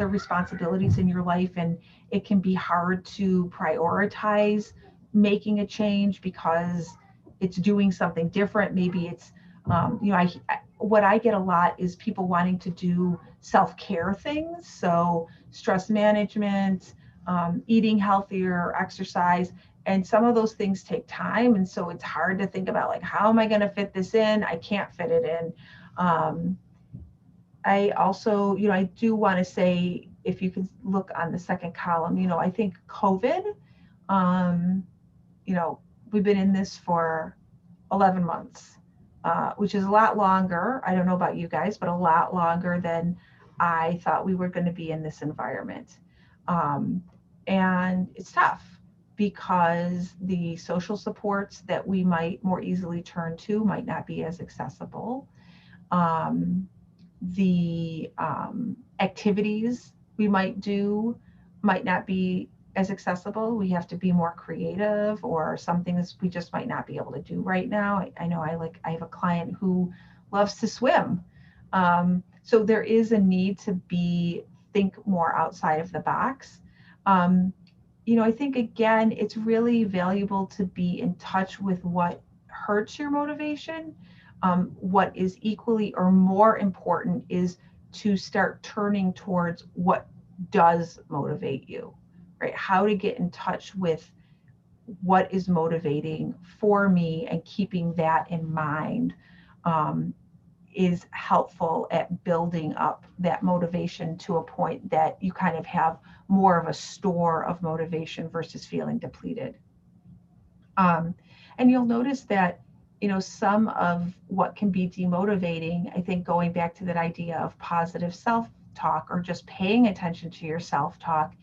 responsibilities in your life, and it can be hard to prioritize making a change because it's doing something different. Maybe it's, what I get a lot is people wanting to do self-care things. So stress management, eating healthier, exercise. And some of those things take time. And so it's hard to think about like, how am I going to fit this in? I can't fit it in. I also, I do want to say, if you can look on the second column, I think COVID, we've been in this for 11 months, which is a lot longer. I don't know about you guys, but a lot longer than I thought we were going to be in this environment. And it's tough because the social supports that we might more easily turn to might not be as accessible. The activities we might do might not be as accessible. We have to be more creative, or some things we just might not be able to do right now. I know I have a client who loves to swim. So there is a need to think more outside of the box. I think, again, it's really valuable to be in touch with what hurts your motivation. What is equally or more important is to start turning towards what does motivate you, right? How to get in touch with what is motivating for me, and keeping that in mind is helpful at building up that motivation to a point that you kind of have more of a store of motivation versus feeling depleted. And you'll notice that, some of what can be demotivating, I think, going back to that idea of positive self-talk, or just paying attention to your self-talk,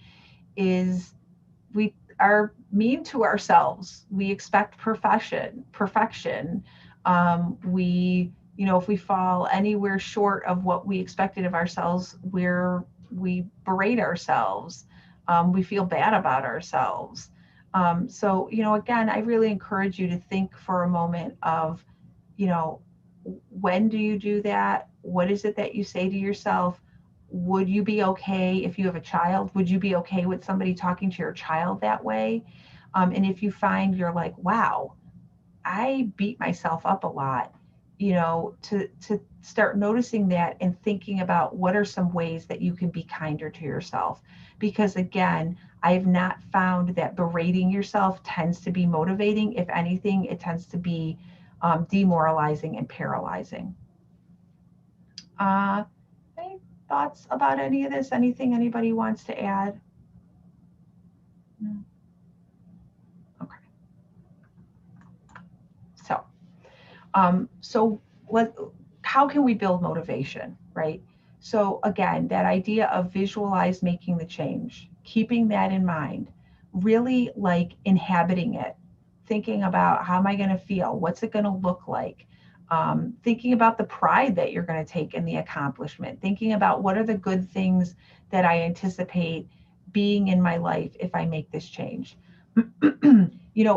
is we are mean to ourselves. We expect perfection. If we fall anywhere short of what we expected of ourselves, we berate ourselves. We feel bad about ourselves. So, again, I really encourage you to think for a moment of, when do you do that? What is it that you say to yourself? Would you be okay if you have a child? Would you be okay with somebody talking to your child that way? And if you find you're like, wow, I beat myself up a lot, to start noticing that and thinking about what are some ways that you can be kinder to yourself. Because again, I have not found that berating yourself tends to be motivating. If anything, it tends to be demoralizing and paralyzing. Any thoughts about any of this? Anything anybody wants to add? No? Okay. So how can we build motivation, right? So again, that idea of visualize making the change, keeping that in mind, really like inhabiting it, thinking about how am I going to feel? What's it going to look like? Thinking about the pride that you're going to take in the accomplishment, thinking about what are the good things that I anticipate being in my life if I make this change.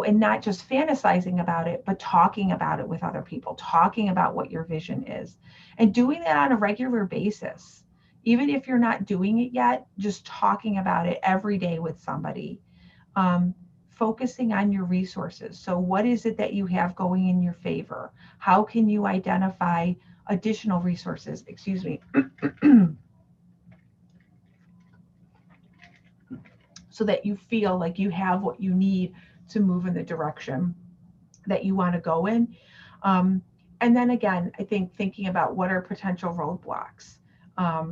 And not just fantasizing about it, but talking about it with other people, talking about what your vision is, and doing that on a regular basis. Even if you're not doing it yet, just talking about it every day with somebody. Focusing on your resources. So what is it that you have going in your favor? How can you identify additional resources? Excuse me. So that you feel like you have what you need to move in the direction that you want to go in. And then again, I think thinking about what are potential roadblocks. I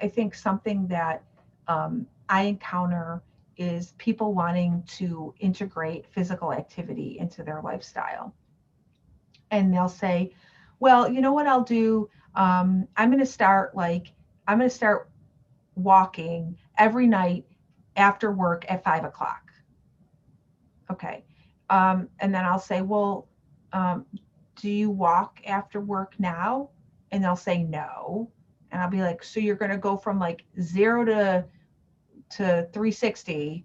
think something that I encounter is people wanting to integrate physical activity into their lifestyle. And they'll say, well, you know what I'll do? I'm going to start walking every night after work at 5 o'clock. Okay. And then I'll say, well, do you walk after work now? And they'll say no. And I'll be like, so you're going to go from like 0 to 360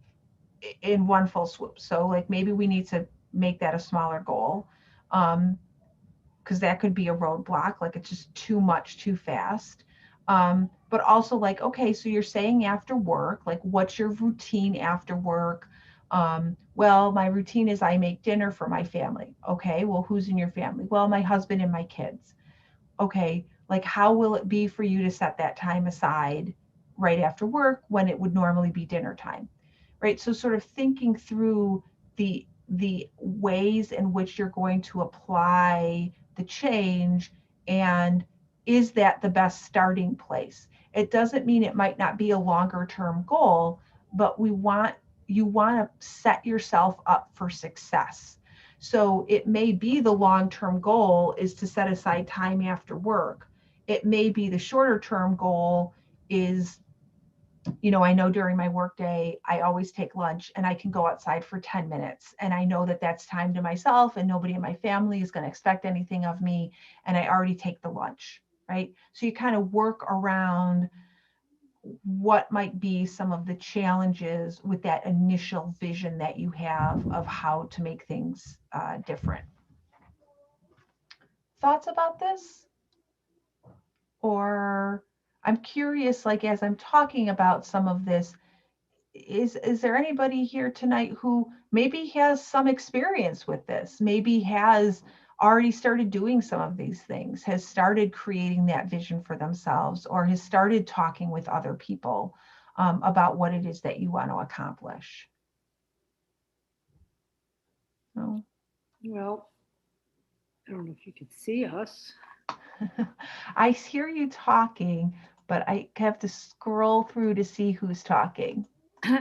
in one full swoop. So like maybe we need to make that a smaller goal. Because that could be a roadblock, like it's just too much, too fast. But also like, okay, so you're saying after work, like what's your routine after work? Well, my routine is I make dinner for my family. Okay, well, who's in your family? Well, my husband and my kids. Okay, like how will it be for you to set that time aside right after work when it would normally be dinner time, right? So sort of thinking through the ways in which you're going to apply the change, and is that the best starting place? It doesn't mean it might not be a longer term goal, but you want to set yourself up for success. So it may be the long-term goal is to set aside time after work. It may be the shorter term goal is, I know during my workday, I always take lunch and I can go outside for 10 minutes. And I know that that's time to myself and nobody in my family is going to expect anything of me. And I already take the lunch, right? So you kind of work around what might be some of the challenges with that initial vision that you have of how to make things different. Thoughts about this? Or I'm curious, like as I'm talking about some of this, is there anybody here tonight who maybe has some experience with this, maybe has already started doing some of these things, has started creating that vision for themselves, or has started talking with other people about what it is that you want to accomplish? No.
Well, I don't know if you can see us.
I hear you talking, but I have to scroll through to see who's talking.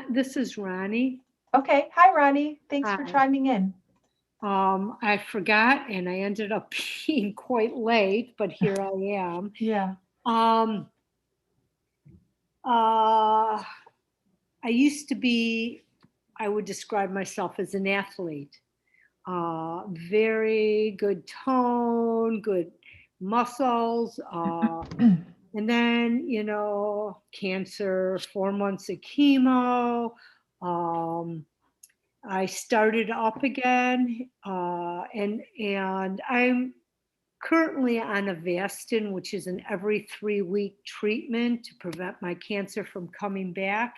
This is Ronnie.
Okay. Hi, Ronnie. Thanks for
Hi.
chiming in.
I forgot and I ended up being quite late, but here I am.
Yeah.
I used to be, I would describe myself as an athlete. Very good tone, good muscles. And then, cancer, 4 months of chemo. I started up again, and I'm currently on Avastin, which is an every 3-week treatment to prevent my cancer from coming back.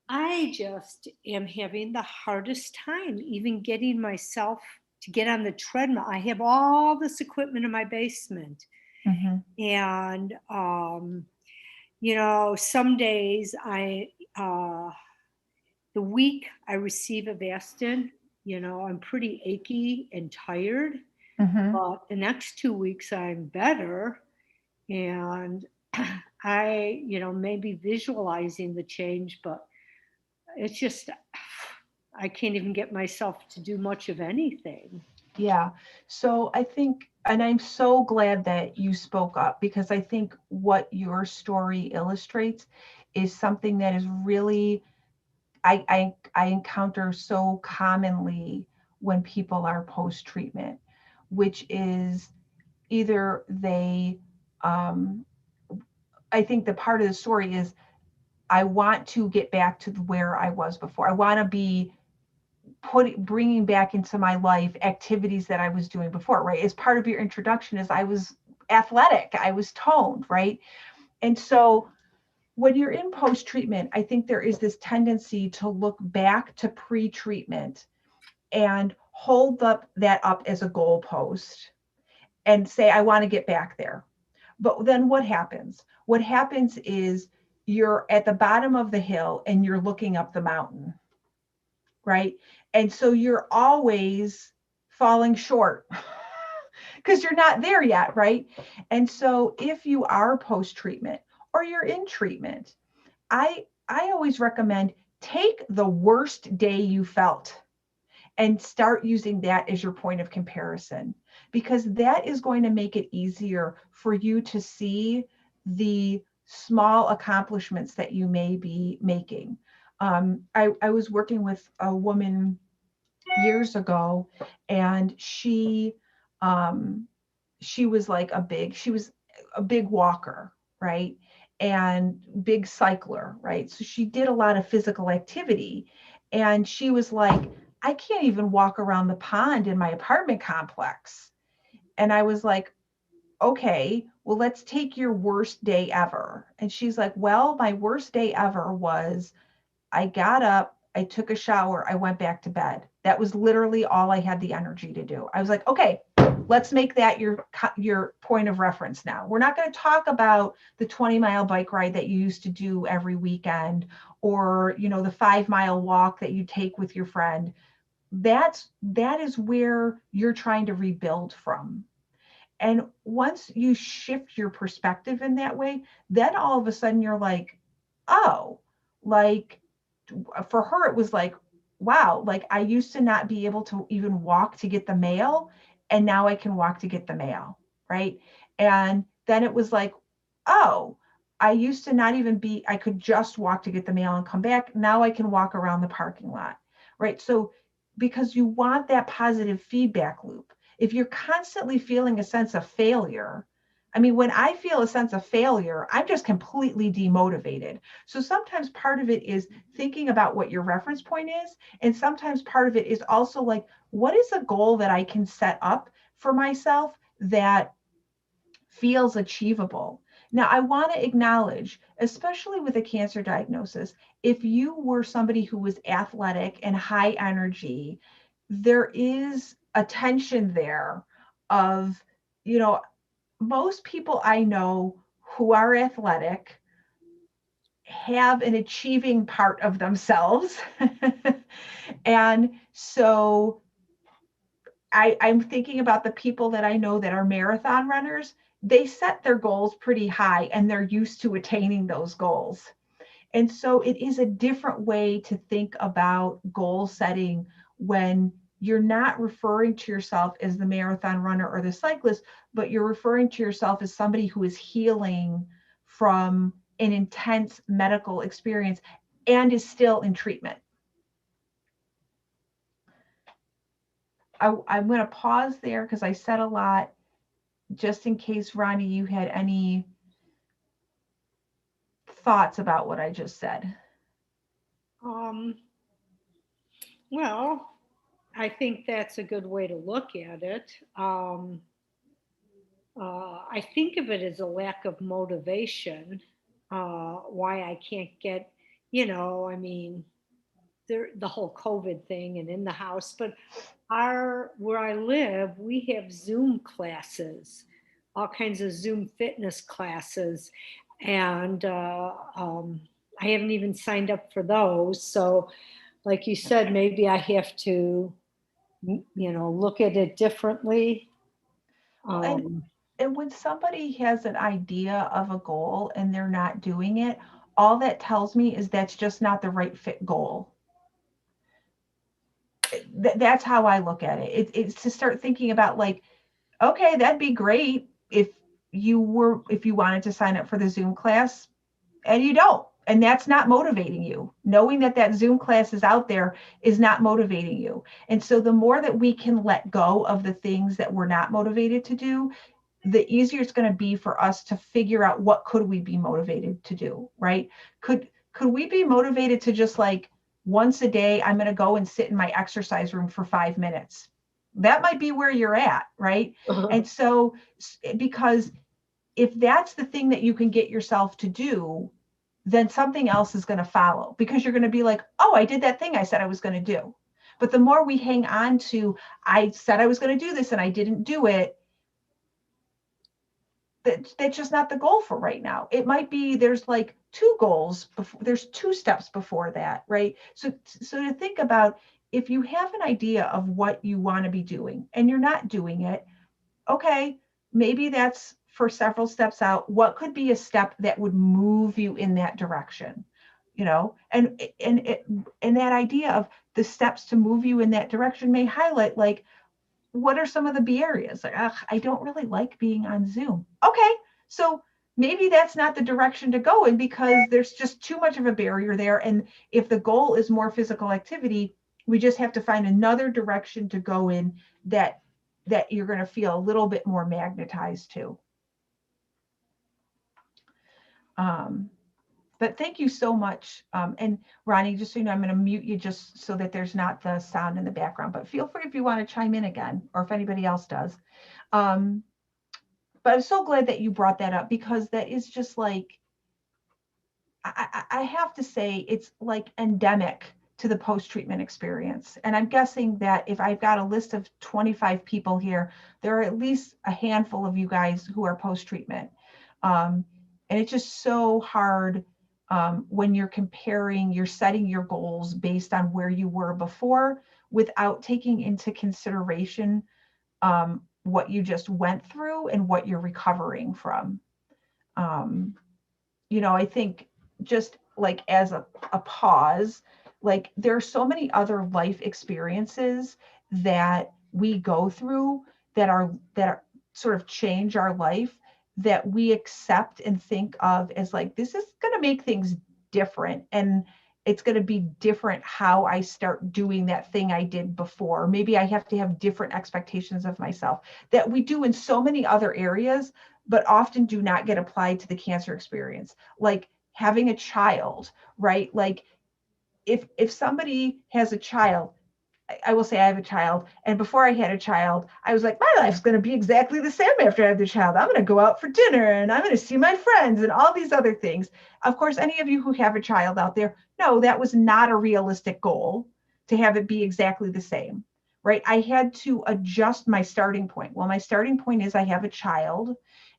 I just am having the hardest time even getting myself to get on the treadmill. I have all this equipment in my basement.
Mm-hmm.
And, some days the week I receive Avastin, I'm pretty achy and tired.
Mm-hmm.
But the next 2 weeks I'm better. And I, maybe visualizing the change, but it's just, I can't even get myself to do much of anything.
Yeah. So I think, and I'm so glad that you spoke up, because I think what your story illustrates is something that is really, I encounter so commonly when people are post-treatment, which is either they, I think the part of the story is, I want to get back to where I was before. I want to be bringing back into my life activities that I was doing before, right? As part of your introduction is I was athletic, I was toned, right? And so when you're in post-treatment, I think there is this tendency to look back to pre-treatment and hold that up as a goalpost and say, I want to get back there. But then what happens? What happens is you're at the bottom of the hill and you're looking up the mountain, right? And so you're always falling short because you're not there yet, right? And so if you are post-treatment or you're in treatment, I always recommend take the worst day you felt and start using that as your point of comparison, because that is going to make it easier for you to see the small accomplishments that you may be making. I was working with a woman years ago, and she was like she was a big walker, right? And big cycler, right? So she did a lot of physical activity. And she was like, I can't even walk around the pond in my apartment complex. And I was like, okay, well, let's take your worst day ever. And she's like, well, my worst day ever was I got up, I took a shower, I went back to bed. That was literally all I had the energy to do. I was like, okay, let's make that your point of reference now. We're not going to talk about the 20-mile bike ride that you used to do every weekend, or, the 5-mile walk that you take with your friend. That is where you're trying to rebuild from. And once you shift your perspective in that way, then all of a sudden you're like, oh, like for her, it was like, wow, like I used to not be able to even walk to get the mail, and now I can walk to get the mail, right? And then it was like, oh, I used to not even I could just walk to get the mail and come back. Now I can walk around the parking lot, right? So because you want that positive feedback loop. If you're constantly feeling a sense of failure, I mean, when I feel a sense of failure, I'm just completely demotivated. So sometimes part of it is thinking about what your reference point is. And sometimes part of it is also like, what is a goal that I can set up for myself that feels achievable? Now, I want to acknowledge, especially with a cancer diagnosis, if you were somebody who was athletic and high energy, there is a tension there of, most people I know who are athletic have an achieving part of themselves. And so I'm thinking about the people that I know that are marathon runners. They set their goals pretty high and they're used to attaining those goals. And so it is a different way to think about goal setting when you're not referring to yourself as the marathon runner or the cyclist, but you're referring to yourself as somebody who is healing from an intense medical experience and is still in treatment. I'm going to pause there because I said a lot, just in case, Ronnie, you had any thoughts about what I just said.
Well, I think that's a good way to look at it. I think of it as a lack of motivation, why I can't get, I mean, the whole COVID thing and in the house, but where I live, we have Zoom classes, all kinds of Zoom fitness classes. And I haven't even signed up for those. So like you said, maybe I have to, look at it differently.
And when somebody has an idea of a goal and they're not doing it, all that tells me is that's just not the right fit goal. That's how I look at it. It's to start thinking about like, okay, that'd be great if you wanted to sign up for the Zoom class and you don't. And that's not motivating you. Knowing that Zoom class is out there is not motivating you. And so the more that we can let go of the things that we're not motivated to do, the easier it's going to be for us to figure out what could we be motivated to do, right? Could we be motivated to just like once a day, I'm going to go and sit in my exercise room for 5 minutes? That might be where you're at, right? And so, because if that's the thing that you can get yourself to do, then something else is going to follow, because you're going to be like, oh, I did that thing I said I was going to do. But the more we hang on to, I said I was going to do this and I didn't do it, that's just not the goal for right now. It might be there's like 2 goals before, there's 2 steps before that, right? So to think about, if you have an idea of what you want to be doing and you're not doing it, okay, maybe that's for several steps out. What could be a step that would move you in that direction? And that idea of the steps to move you in that direction may highlight like, what are some of the B areas? Like, I don't really like being on Zoom. Okay, so maybe that's not the direction to go in because there's just too much of a barrier there. And if the goal is more physical activity, we just have to find another direction to go in that you're going to feel a little bit more magnetized to. But thank you so much. And Ronnie, just so you know, I'm going to mute you just so that there's not the sound in the background, but feel free if you want to chime in again, or if anybody else does. But I'm so glad that you brought that up, because that is just like, I have to say, it's like endemic to the post-treatment experience. And I'm guessing that if I've got a list of 25 people here, there are at least a handful of you guys who are post-treatment. And it's just so hard when you're comparing, you're setting your goals based on where you were before without taking into consideration what you just went through and what you're recovering from. I think just like as a pause, like there are so many other life experiences that we go through that are sort of change our life, that we accept and think of as like, this is going to make things different. And it's going to be different how I start doing that thing I did before. Maybe I have to have different expectations of myself that we do in so many other areas, but often do not get applied to the cancer experience. Like having a child, right? Like if somebody has a child, I will say I have a child. And before I had a child, I was like, my life's going to be exactly the same after I have the child. I'm going to go out for dinner and I'm going to see my friends and all these other things. Of course, any of you who have a child out there, no, that was not a realistic goal to have it be exactly the same, right? I had to adjust my starting point. Well, my starting point is I have a child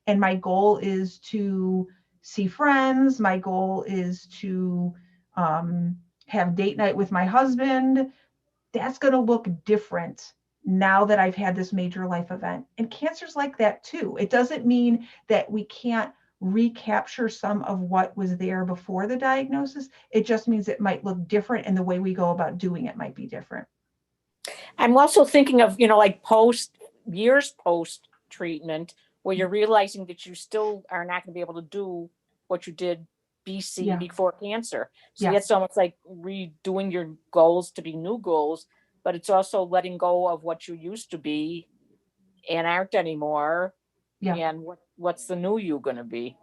and my goal is to see friends. My goal is to have date night with my husband. That's going to look different now that I've had this major life event. And cancer's like that too. It doesn't mean that we can't recapture some of what was there before the diagnosis. It just means it might look different and the way we go about doing it might be different.
I'm also thinking of, like years post treatment, where you're realizing that you still are not going to be able to do what you did BC before cancer. So it's almost like redoing your goals to be new goals, but it's also letting go of what you used to be and aren't anymore. And what's the new you going to be?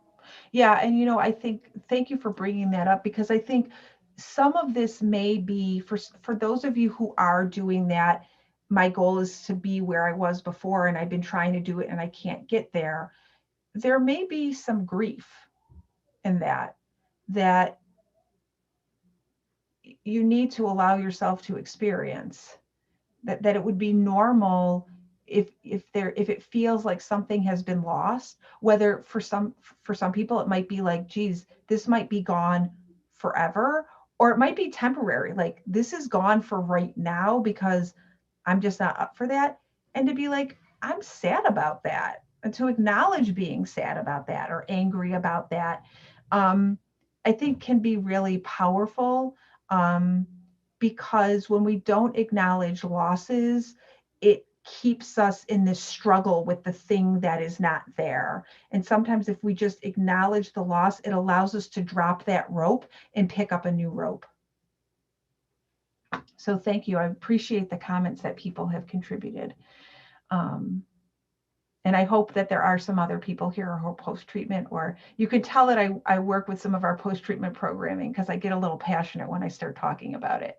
Yeah. And, I think, thank you for bringing that up, because I think some of this may be for those of you who are doing that. My goal is to be where I was before, and I've been trying to do it and I can't get there. There may be some grief in that you need to allow yourself to experience, that it would be normal if it feels like something has been lost, whether for some people it might be like, geez, this might be gone forever, or it might be temporary, like this is gone for right now because I'm just not up for that. And to be like, I'm sad about that, and to acknowledge being sad about that or angry about that, I think can be really powerful. Because when we don't acknowledge losses, it keeps us in this struggle with the thing that is not there. And sometimes if we just acknowledge the loss, it allows us to drop that rope and pick up a new rope. So thank you. I appreciate the comments that people have contributed. And I hope that there are some other people here who are post-treatment, or you could tell that I work with some of our post-treatment programming because I get a little passionate when I start talking about it.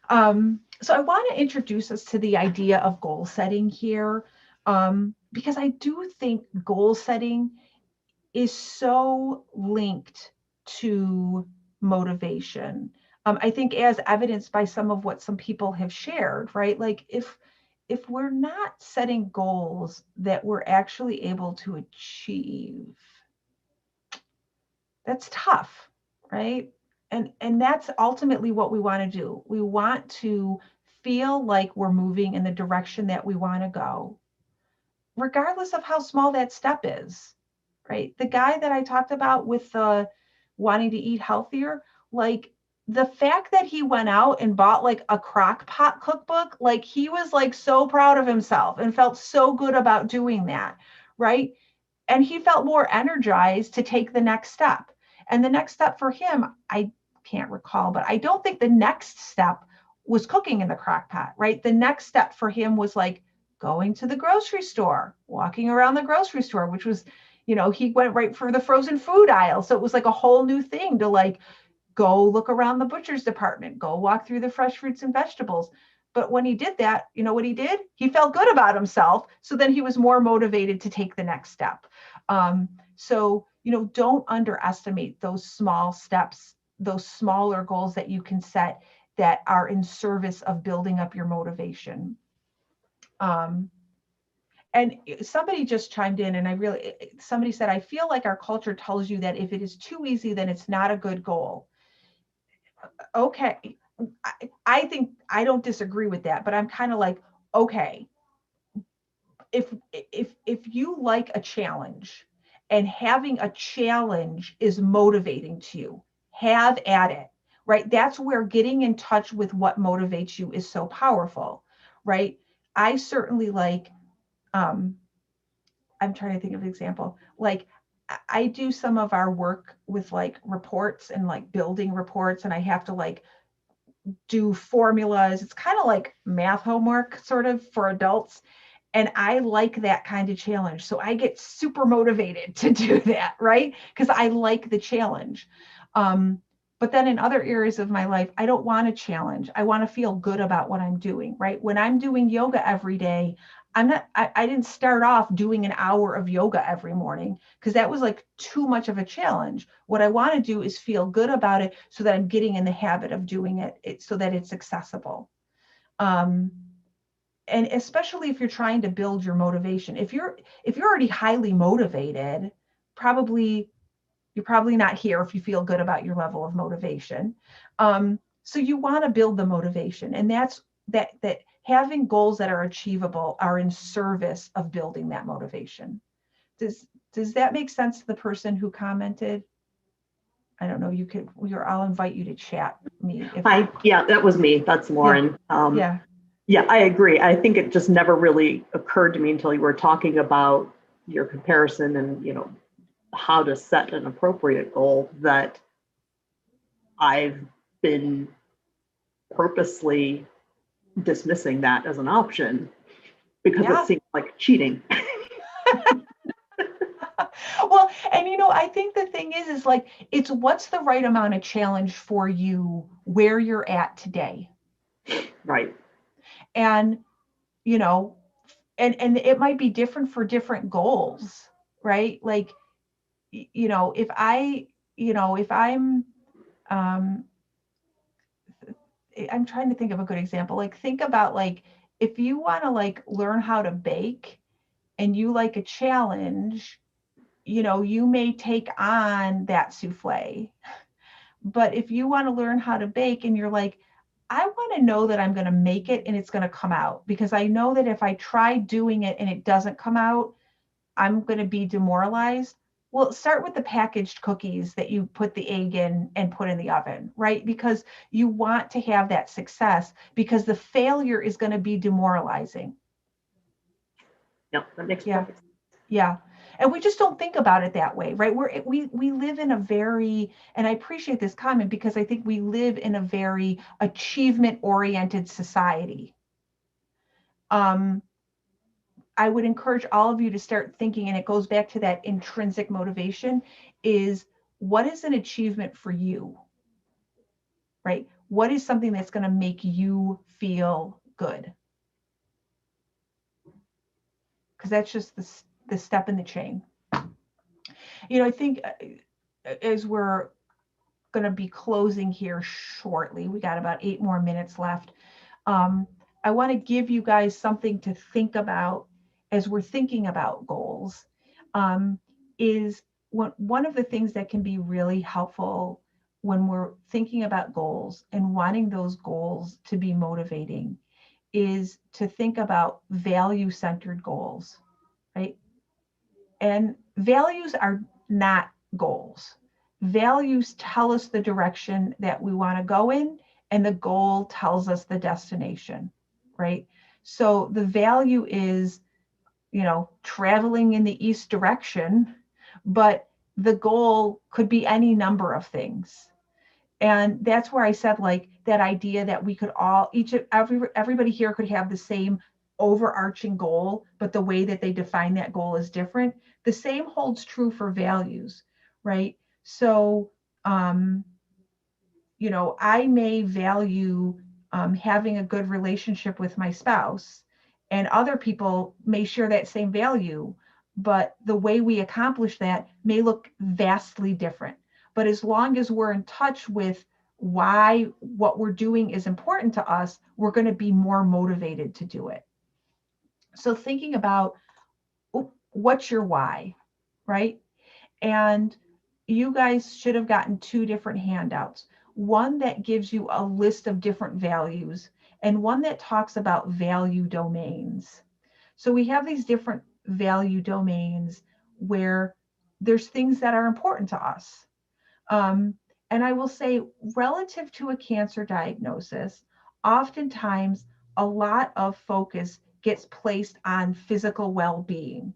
So I want to introduce us to the idea of goal setting here, because I do think goal setting is so linked to motivation. I think as evidenced by some of what some people have shared, right? Like if we're not setting goals that we're actually able to achieve, that's tough, right? And that's ultimately what we want to do. We want to feel like we're moving in the direction that we want to go, regardless of how small that step is, right? The guy that I talked about with the wanting to eat healthier, like the fact that he went out and bought like a crock pot cookbook, like he was like so proud of himself and felt so good about doing that, right? And he felt more energized to take the next step. And the next step for him, I can't recall, but I don't think the next step was cooking in the crock pot, right? The next step for him was like going to the grocery store, walking around the grocery store, which was, he went right for the frozen food aisle. So it was like a whole new thing to like go look around the butcher's department, go walk through the fresh fruits and vegetables. But when he did that, you know what he did? He felt good about himself. So then he was more motivated to take the next step. So, don't underestimate those small steps, those smaller goals that you can set. that are in service of building up your motivation. And somebody just chimed in, and somebody said, I feel like our culture tells you that if it is too easy, then it's not a good goal. Okay. I think I don't disagree with that, but I'm kind of like, okay, if you like a challenge and having a challenge is motivating to you, have at it, right? That's where getting in touch with what motivates you is so powerful, right? I certainly like, I'm trying to think of an example. Like I do some of our work with like reports and like building reports, and I have to like do formulas. It's kind of like math homework sort of for adults. And I like that kind of challenge. So I get super motivated to do that, right? Because I like the challenge. But then in other areas of my life, I don't want a challenge. I want to feel good about what I'm doing, right? When I'm doing yoga every day, I didn't start off doing an hour of yoga every morning because that was like too much of a challenge. What I want to do is feel good about it so that I'm getting in the habit of doing it so that it's accessible. And especially if you're trying to build your motivation, if you're already highly motivated, you're probably not here if you feel good about your level of motivation. So you want to build the motivation, and that's that having goals that are achievable are in service of building that motivation. Does that make sense to the person who commented? I don't know. I'll invite you to chat me.
Yeah, that was me. That's Lauren.
Yeah.
Yeah, I agree. I think it just never really occurred to me until you were talking about your comparison and, you know, how to set an appropriate goal that I've been purposely dismissing that as an option because it seems like cheating.
Well, and you know, I think the thing is like, it's what's the right amount of challenge for you where you're at today.
Right.
And, you know, and it might be different for different goals, right? Like, you know, if I'm, I'm trying to think of a good example. Like, think about like, if you want to like learn how to bake and you like a challenge, you know, you may take on that souffle. But if you want to learn how to bake and you're like, I want to know that I'm going to make it and it's going to come out, because I know that if I try doing it and it doesn't come out, I'm going to be demoralized. Well, start with the packaged cookies that you put the egg in and put in the oven, right? Because you want to have that success, because the failure is going to be demoralizing.
Yep, that makes perfect sense.
Yeah. And we just don't think about it that way, right? We live in a very, and I appreciate this comment because I think we live in a very achievement-oriented society. I would encourage all of you to start thinking, and it goes back to that intrinsic motivation, is what is an achievement for you, right? What is something that's going to make you feel good? Because that's just the step in the chain. You know, I think as we're going to be closing here shortly, we got about 8 more minutes left. I want to give you guys something to think about as we're thinking about goals. Is one of the things that can be really helpful when we're thinking about goals and wanting those goals to be motivating is to think about value-centered goals, right? And values are not goals. Values tell us the direction that we want to go in, and the goal tells us the destination, right? So the value is, you know, traveling in the east direction, but the goal could be any number of things. And that's where I said, like, that idea that we could all, everybody here could have the same overarching goal, but the way that they define that goal is different. The same holds true for values, right? So, you know, I may value having a good relationship with my spouse, and other people may share that same value, but the way we accomplish that may look vastly different. But as long as we're in touch with why what we're doing is important to us, we're going to be more motivated to do it. So thinking about what's your why, right? And you guys should have gotten 2 different handouts. One that gives you a list of different values and one that talks about value domains. So we have these different value domains where there's things that are important to us. And I will say, relative to a cancer diagnosis, oftentimes a lot of focus gets placed on physical well-being.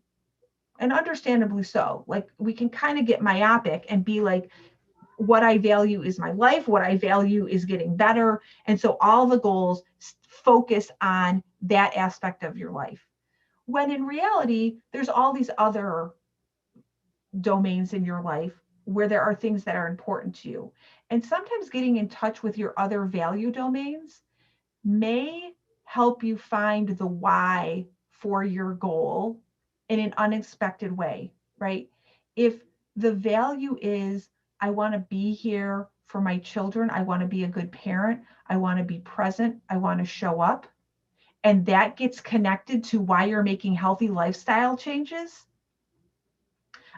And understandably so. Like, we can kind of get myopic and be like, what I value is my life, what I value is getting better. And so all the goals focus on that aspect of your life. When in reality, there's all these other domains in your life where there are things that are important to you. And sometimes getting in touch with your other value domains may help you find the why for your goal in an unexpected way, right? If the value is, I want to be here for my children, I want to be a good parent, I want to be present, I want to show up, and that gets connected to why you're making healthy lifestyle changes,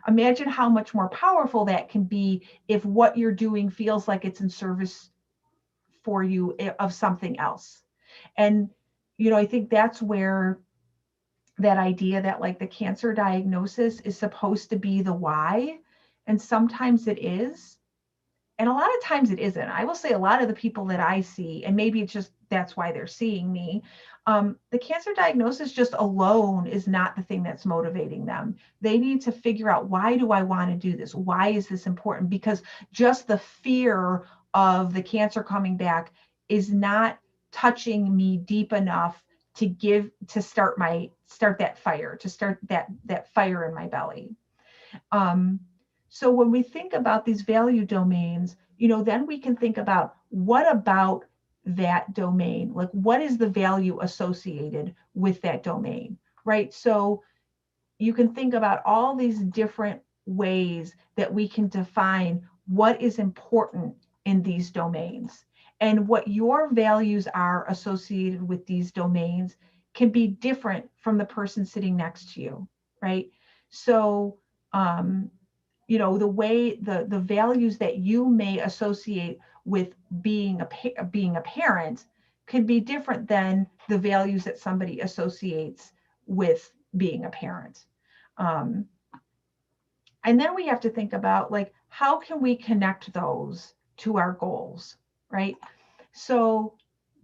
imagine how much more powerful that can be if what you're doing feels like it's in service for you of something else. And, I think that's where that idea that like the cancer diagnosis is supposed to be the why, and sometimes it is. And a lot of times it isn't. I will say a lot of the people that I see, and maybe it's just that's why they're seeing me, the cancer diagnosis just alone is not the thing that's motivating them. They need to figure out, why do I want to do this? Why is this important? Because just the fear of the cancer coming back is not touching me deep enough to start that fire, to start that fire in my belly. So when we think about these value domains, then we can think about, what about that domain? Like, what is the value associated with that domain, right? So you can think about all these different ways that we can define what is important in these domains. And what your values are associated with these domains can be different from the person sitting next to you, right? So, the way the values that you may associate with being a parent could be different than the values that somebody associates with being a parent. And then we have to think about, like, how can we connect those to our goals, right? So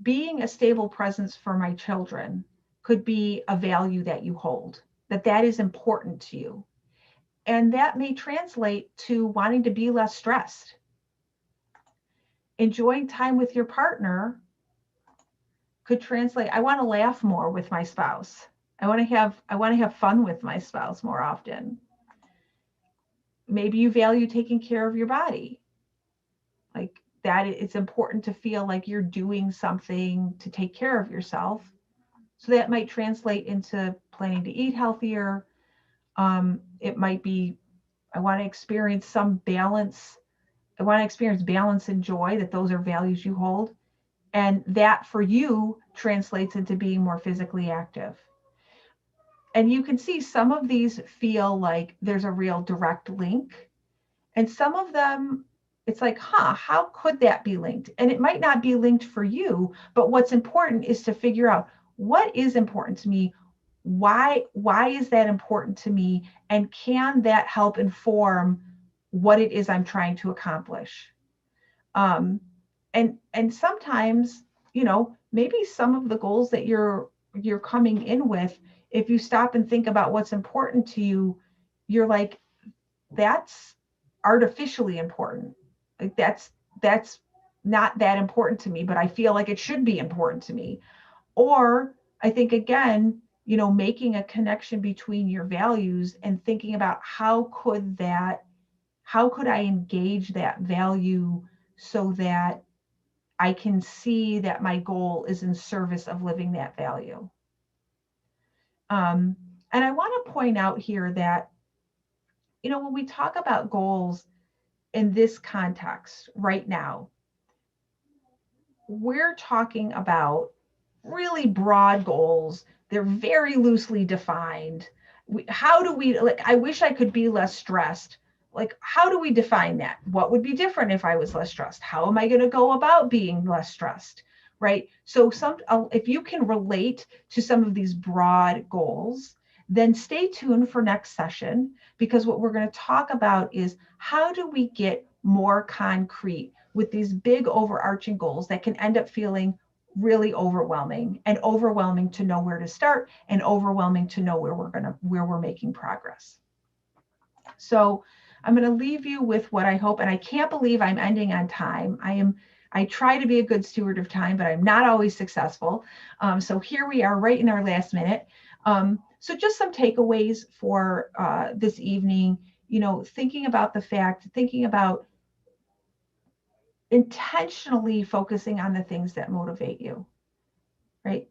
being a stable presence for my children could be a value that you hold, that is important to you. And that may translate to wanting to be less stressed. Enjoying time with your partner could translate, I want to laugh more with my spouse. I want to have fun with my spouse more often. Maybe you value taking care of your body. Like that, it's important to feel like you're doing something to take care of yourself. So that might translate into planning to eat healthier. It might be, I want to experience some balance. I want to experience balance and joy, that those are values you hold. And that for you translates into being more physically active. And you can see some of these feel like there's a real direct link. And some of them, it's like, how could that be linked? And it might not be linked for you, but what's important is to figure out, what is important to me? Why is that important to me? And can that help inform what it is I'm trying to accomplish? And sometimes, maybe some of the goals that you're coming in with, if you stop and think about what's important to you, you're like, that's artificially important. Like that's not that important to me, but I feel like it should be important to me. Or I think, again, making a connection between your values and thinking about, how could I engage that value so that I can see that my goal is in service of living that value. And I want to point out here that, when we talk about goals in this context right now, we're talking about really broad goals. They're very loosely defined. How do we, like, I wish I could be less stressed. Like, how do we define that? What would be different if I was less stressed? How am I going to go about being less stressed? Right? So if you can relate to some of these broad goals, then stay tuned for next session, because what we're going to talk about is how do we get more concrete with these big overarching goals that can end up feeling really overwhelming, and overwhelming to know where to start, and overwhelming to know where we're making progress. So I'm going to leave you with what I hope, and I can't believe I'm ending on time. I try to be a good steward of time, but I'm not always successful. So here we are right in our last minute. So just some takeaways for this evening, thinking about intentionally focusing on the things that motivate you, right?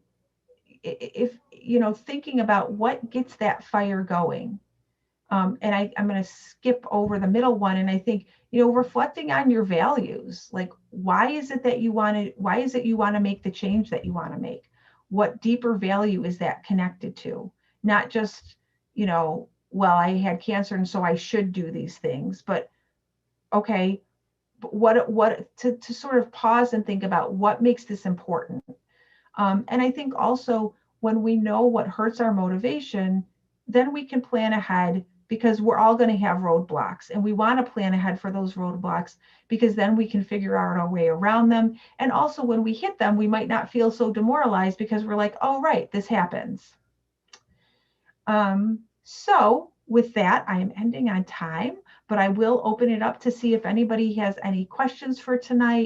If, thinking about what gets that fire going. I'm going to skip over the middle one. And I think, reflecting on your values, like, why is it you want to make the change that you want to make? What deeper value is that connected to? Not just, well, I had cancer and so I should do these things, but okay, to sort of pause and think about what makes this important. And I think also, when we know what hurts our motivation, then we can plan ahead, because we're all going to have roadblocks, and we want to plan ahead for those roadblocks, because then we can figure out our way around them. And also, when we hit them, we might not feel so demoralized, because we're like, oh, right, this happens. So with that, I am ending on time, but I will open it up to see if anybody has any questions for tonight.